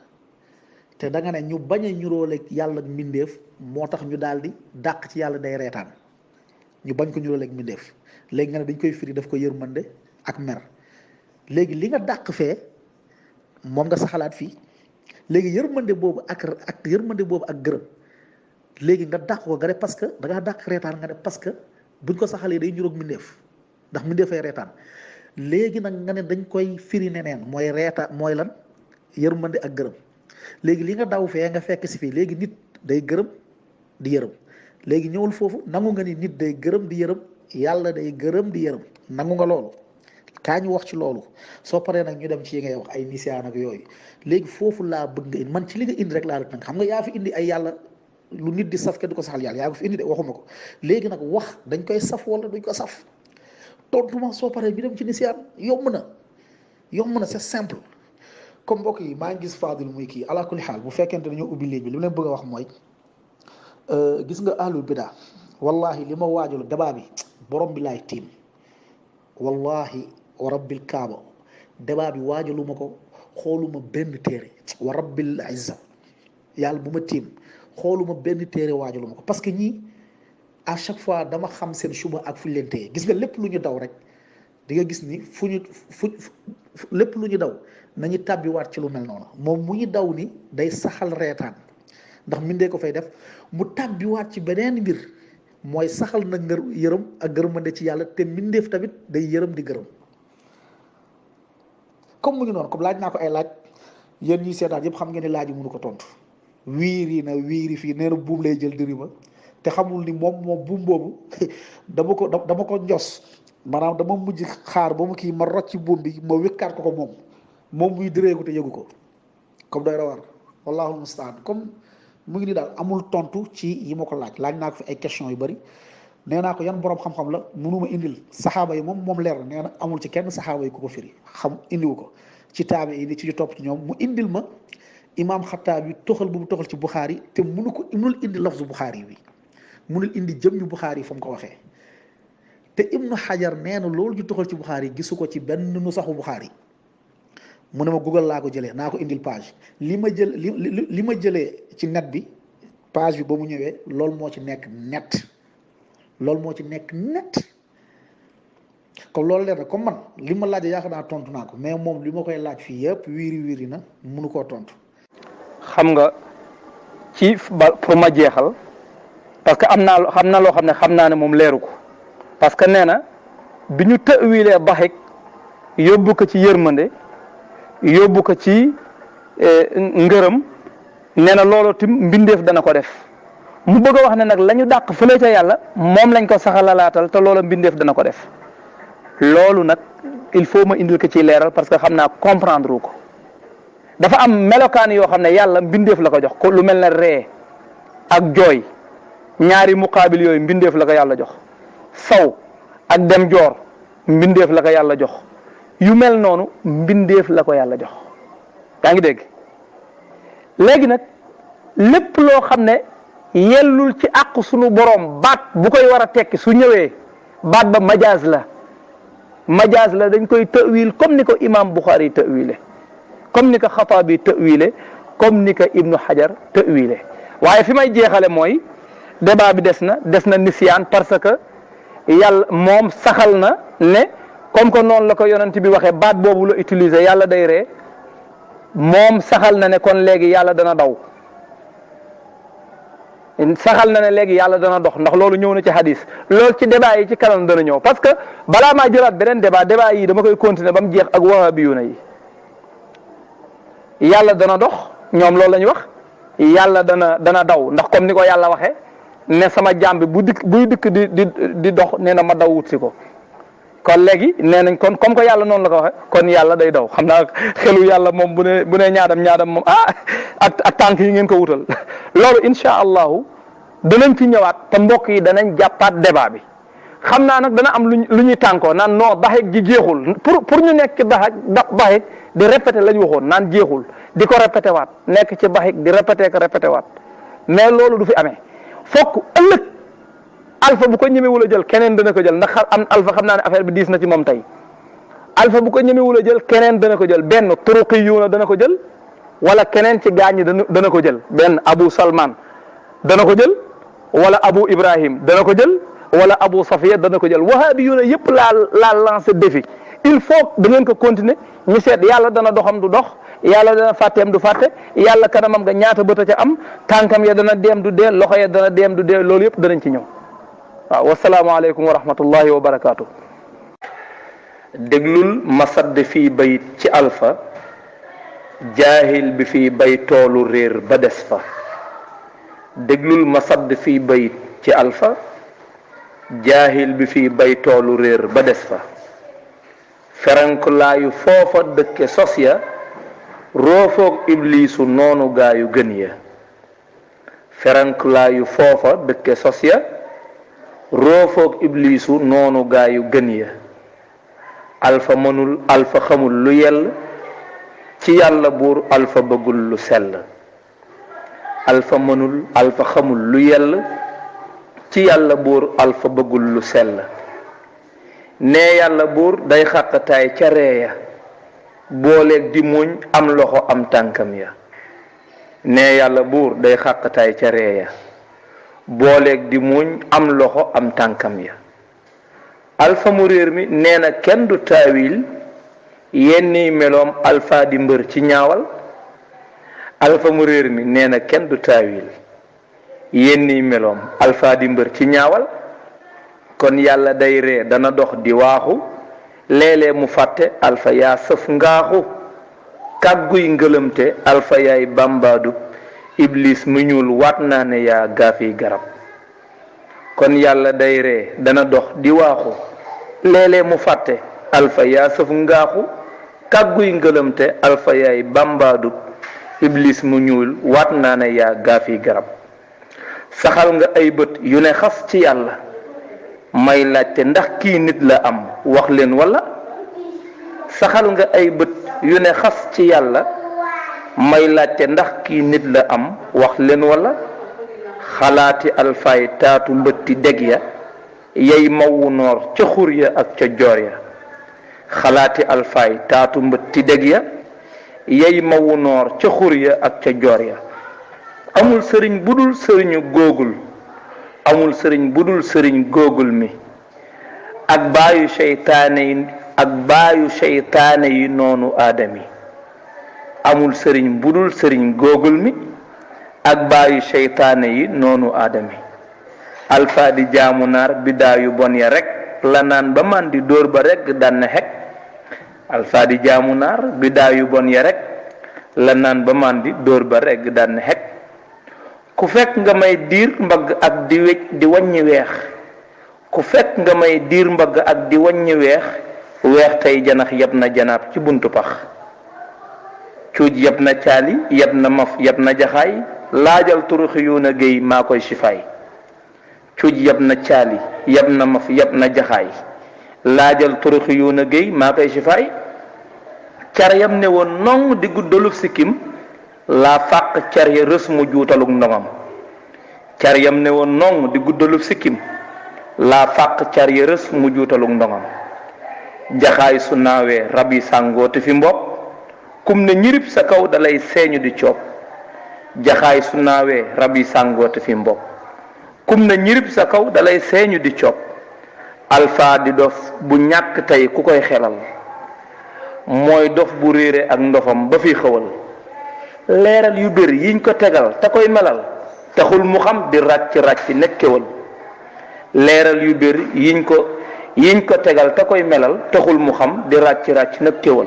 Speaker 2: te da nga ne ñu bañ a ñuróole yàlla ak mbindeef moo tax ñu daal di dàq ci yàlla day reetaan ñu bañ ko ñuróole ak mbindeef léegi nga ne dañ koy firi daf ko yërmande ak mer léegi li nga dàq fee moom nga saxalaat fii léegi yërmande boobu ak yërmande boobu ak gërëm léegi nga dàq ko nga ne parce que da ngaa dàq reetaan nga ne parce que buñ ko saxalee day ñuróog mbindeef ndax mbindeef ay reetaan léegi nag nga ne dañ koy firi neneen mooy reetaan mooy lan yërmande ak gërëm léegi li nga daw fee nga fekk si fii léegi nit day gërëm di yërëm léegi ñëwul foofu nangu nga ni nit day gërëm di yërëm yàlla day gërëm di yërëm nangu nga loolu kaa ñu wax ci loolu soo paree nag ñu dem ci yi ngay wax ay nisiyaan ak yooyu léegi foofu laa bëgg nga indi man ci li nga indi rek laa rek nag xam nga yaa fi indi ay yàlla lu nit di saf kenn du ko saxal yàlla yaa ko fi indi de waxuma ko léegi nag wax dañ koy saf wala duñ ko saf tontu ma soo paree ñu dem ci nisiyaan yomb na c'est simple comme mbokk yi maa ngi gis Fadil muy kii ala kulli xaal bu fekkente ne ñoo ubbi léegi bi li ma leen bëgg a wax mooy gis nga ahlul bidaa wallahi li ma waajal débat bi borom bi laay tiim wallahi wa rabbil kaaba débat bi waajalu ma ko xooluma benn téere wa rabbil izza yàlla bu ma tiim xooluma benn téere waajalu ma ko parce que ñii à chaque fois dama xam seen suba ak fu ñu leen téye gis nga lépp lu ñu daw rek di nga gis ni lépp lu ñu daw nañu tàbbiwaat ci lu mel noonu moom mu ñu daw ni day saxal reetaan ndax mindee ko fay def mu tàbbiwaat ci beneen mbir mooy saxal na yërëm ak gërëmande ci yàlla te mbindeef tamit day yërëm di gërëm comme mu ngi noonu comme laaj naa ko ay laaj yéen ñuy seetaan yëpp xam ngeen ni laaj yi mënu ko tontu wiiri fii nee na buum lay jël diri ma te xamul ni moom buum boobu dama ko njos maanaam dama mujj xaar ba mu kii ma rocc buum bi ma wékkaat ko moom muy direeku te yëgu ko comme doy rawar wallaahu mustaan comme mu ngi ni daal amul tontu ci yi ma ko laaj naa ko fi ay question yu bari nee naa ko yan borom xam-xam la mënuma indil saxaaba yi moom leer na nee na amul ci kenn saxaaba yi ku ko firi xam indiwu ko ci taabe yi ni ci ñu topp ci ñoom mu indil ma imaam Xattaabi toxal bu mu toxal ci Buxaari te mënul indi lafzu Buxaari bi mënul indi jëmmi Buxaari fa mu ko waxee te Ibnu Xajar nee na loolu ñu toxal ci Buxaari gisu ko ci benn nu saxu Buxaari mu ne ma Google laa ko jëlee naa ko indil page li ma jëlee ci net bi page bi ba mu ñëwee loolu moo ci nekk net comme loolu leer na comme man li ma laaj yaakaar naa tontu naa ko mais moom li ma koy laaj fii yëpp wiiri na mënu koo tontu.
Speaker 3: xam nga ci pour ma jeexal parce que am na loo xam ne moom leeru ko parce que nee na bi ñu tëwilee baxik yóbbu ko ci yërmande yóbbu ko ci ngërëm nee na loolu tim mbindeef dana ko def mu bëgg a wax ne nag la ñu dàq fële ca yàlla moom lañ ko saxalalaatal te loola mbindeef dana ko def loolu nag il faut ma indil ko ci leeral parce que xam naa comprendre ko dafa am melokaan yoo xam ne yàlla mbindeef la ko jox ko lu mel ne ree ak jooy ñaari muqaabil yooyu mbindeef la ko yàlla jox saw ak dem joor mbindeef la ko yàlla jox yu mel noonu mbindeef la ko yàlla jox yaa ngi dégg léegi nag lépp loo xam ne yellul ci àq sunu borom baat bu koy war a tekki su ñëwee baat ba majaaz la dañ koy tawil comme ni ko imam Bukhari tawile comme ni ko Xataabi tawile comme ni ko Ibnu Hajar tawile waaye fi may jeexale mooy débat bi des na nisyaan parce que yàlla moom saxal na ne comme que noonu la ko yonent bi waxee baat boobu la utiliser yàlla day ree moom saxal na ne kon léegi yàlla dana daw saxal na ne léegi yàlla dana dox ndax loolu ñëw na ci hadis loolu ci débat yi ci kanam dana ñëw parce que balaa maa jëlaat beneen débat yi dama koy continuer ba mu jeex ak wahabiyuna yi yàlla dana dox ñoom loolu la ñu wax yàlla dana daw ndax comme ni ko yàlla waxee ne sama jaam bi buy dikk di dox nee na ma daw wut si ko kon léegi nee nañ kon comme que yàlla noonu la ko waxe kon yàlla day daw xam naa xelu yàlla moom bu ne ñaadam moom ak tànk yi ngeen ko wutal loolu insha allahu danañ ci ñëwaat te mbokk yi danañ jàppaat débat bi xam naa nag dana am lu ñuy tànkoo naan non daxeeg gi jeexul pour ñu nekk ci daxeeg di répété la ñu waxoon naan jeexul di ko répété waat nekk ci daxeeg di répété waat mais loolu du fi amee fokk ëllëg alpha bu ko ñemewul a jël keneen dana ko jël ndax alpha xam naa ne affaire bi diis na ci moom tey alpha bu ko ñemewul a jël keneen dana ko jël benn turuqiyuuna dana ko jël wala keneen ci gaañ ñi dana ko jël benn Abu Salman dana ko jël wala Abu Ibrahim dana ko jël wala Abu Safiya dana ko jël wahabiyuuna yëpp laa lancé défi il faut da ngeen ko continuer ñu seet yàlla dana doxam du dox yàlla dana fàtteem du fàtte yàlla kanamam nga ñaata bët a ca am tànkam ya dana deem du dee loxo ya dana deem du dee loolu yëpp danañ ci ñëw waaw wasalaamaaleykum wa rahmatullahi wa barakaatu. déglul ma sadd fii bayit ci alpha jaahil bi fii bay toolu réer ba des fa déglul ma sadd fii bayit ci alpha jaahil bi fii bay toolu réer ba des fa ferankulaayu foofa dëkke sos ya roofoog ibliisu noonu gaayu gën ya ferankulaayu foofa dëkke sos ya roofoog ibliisu noonu gaayu gën ya alfa mënul alfa xamul lu yell ci yàlla buur alfa bëggul lu sell alfa mënul alfa xamul lu yell ci yàlla buur alfa bëggul lu sell nee yàlla buur day xàqataay ca reeya booleeg di muñ am loxo am tànkam ya nee yàlla buur day xàqataay ca reeya booleeg di muñ am loxo am tànkam ya alfa mu réer mi nee na kenn du taawil yenni meloom alfa di mbër ci ñaawal alfa mu réer mi nee na kenn du taawil yenni meloom alfa di mbër ci ñaawal kon yàlla day ree dana dox di waaxu léeg-léeg mu fàtte alfa yaa sëf ngaaxu kàgguy ngëlëmte alfa yaay bambaadu iblis mu ñuul waat naa ne yaa gaafi garab kon yàlla day ree dana dox di waaxu léeg-léeg mu fàtte alfa yaa sëf ngaaxu kàgguy ngëlëmte alfa yaay bambaadu iblis mu ñuul waat naa ne yaa gaafi garab saxal nga ay bët yu ne xas ci yàlla may laajte ndax kii nit la am wax leen wala saxal nga ay bët yu ne xas ci yàlla may laajte ndax kii nit la am wax leen wala xalaati alfaay taatu mbëtti deg ya yey mawu noor ca xur ya ak ca joor ya xalaati alfaay taatu mbëtti deg ya yey mawu noor ca xur ya ak ca joor ya amul sëriñ budul sëriñu góogul amul sëriñ budul sëriñ góogul mi ak baayu seytaane yi noonu aadami amul sëriñ budul sëriñ góogul mi ak baayu seytaane yi noonu aadami alfa di jaamu naar biddaa yu bon ya rek la naan ba man di dóor ba rek daan xek alfa di jaamu naar biddaa yu bon ya rek la naan ba man di dóor ba rek daan xek ku fekk nga may diir mbagg ak di wàññi weex ku fekk nga may diir mbagg ak di wàññi weex tey janax yab na janaab ci buntu pax cuuj yab na caali yab na maf yab na jaxaay laajal turuxi yu na géey maa koy sifaay cuuj yab na caali yab na maf yab na jaxaay laajal turuxi yu na géey maa koy sifaay car yam ne woon nong di guddalub sikkim laa fàq car ya rës mu juutaluk ndongam car yam ne woon nong di guddalub sikkim laa fàq car ya rës mu juutaluk ndongam jaxaay su naawee rab yi sàngoote fi mbopp kum ne ñirib sa kaw dalay seeñu di coob jaxaay su naawee rab yi sàngoote fi mbopp kum ne ñirib sa kaw dalay seeñu di coob alfa di dof bu ñàkk tey ku koy xelal mooy dof bu réere ak ndofam ba fi xëwal leeral yu bëri yiñ ko tegal te koy melal taxul mu xam di ràcc nekkewal leeral yu bëri yiñ ko tegal te koy melal taxul mu xam di ràcc nekkewal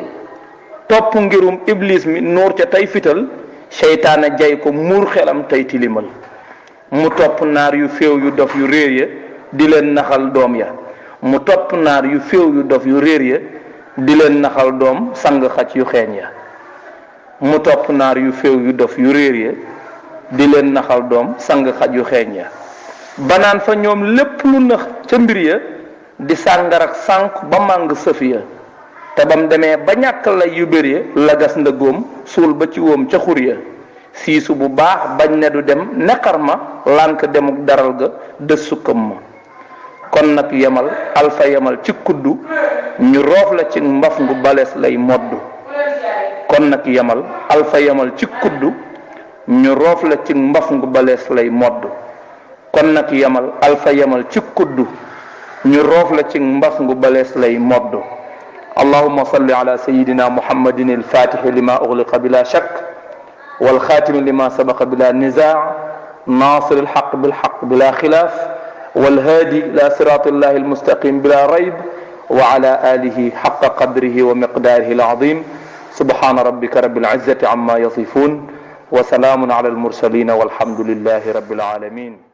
Speaker 3: topp ngirum iblis mi nuur ca tey fital seytaane jay ko muur xelam tey tilimal mu topp naar yu féew yu dof yu réer ya di leen naxal doom ya mu topp naar yu féew yu dof yu réer ya di leen naxal doom sang xaj yu xeeñ ya. mu topp naar yu féew yu dof yu réer ya di leen naxal doom sang xaj yu xeeñ ya. banaan fa ñoom lépp lu nëx ca mbir ya di sàngarak sànk ba màng sëf ya. te bam demee ba ñàkk lay yu bëri la gas ndëggoom suul ba ci woom ca xur ya. siisu bu baax bañ ne du dem neqar ma lànk demuk daral ga dës sukkam ma. kon nag yemal alfa yemal ci kuddu ñu roof la ci mbaf ngu balees lay moddu. kon nag yemal alfa yemal ci kuddu ñu roof la ci mbaf ngu balees lay moddu. kon nag yemal alfa yemal ci kuddu ñu roof la ci mbaf ngu balees lay moddu. allahumma salli ala sayyidina muhammadin al-fatihi lima ughliqa bila shakk wal khatimi lima sabaqa bila nizaa nasir al-haqq bil haqq bila khilaaf wal hadi ila siratillahi al-mustaqim bila rayb wa ala alihi haqqa qadrihi wa miqdarihi al-azim subhana rabbika rabbil izzati amma yasifun wa salamun ala al-mursalin walhamdulillahi rabbil alamin.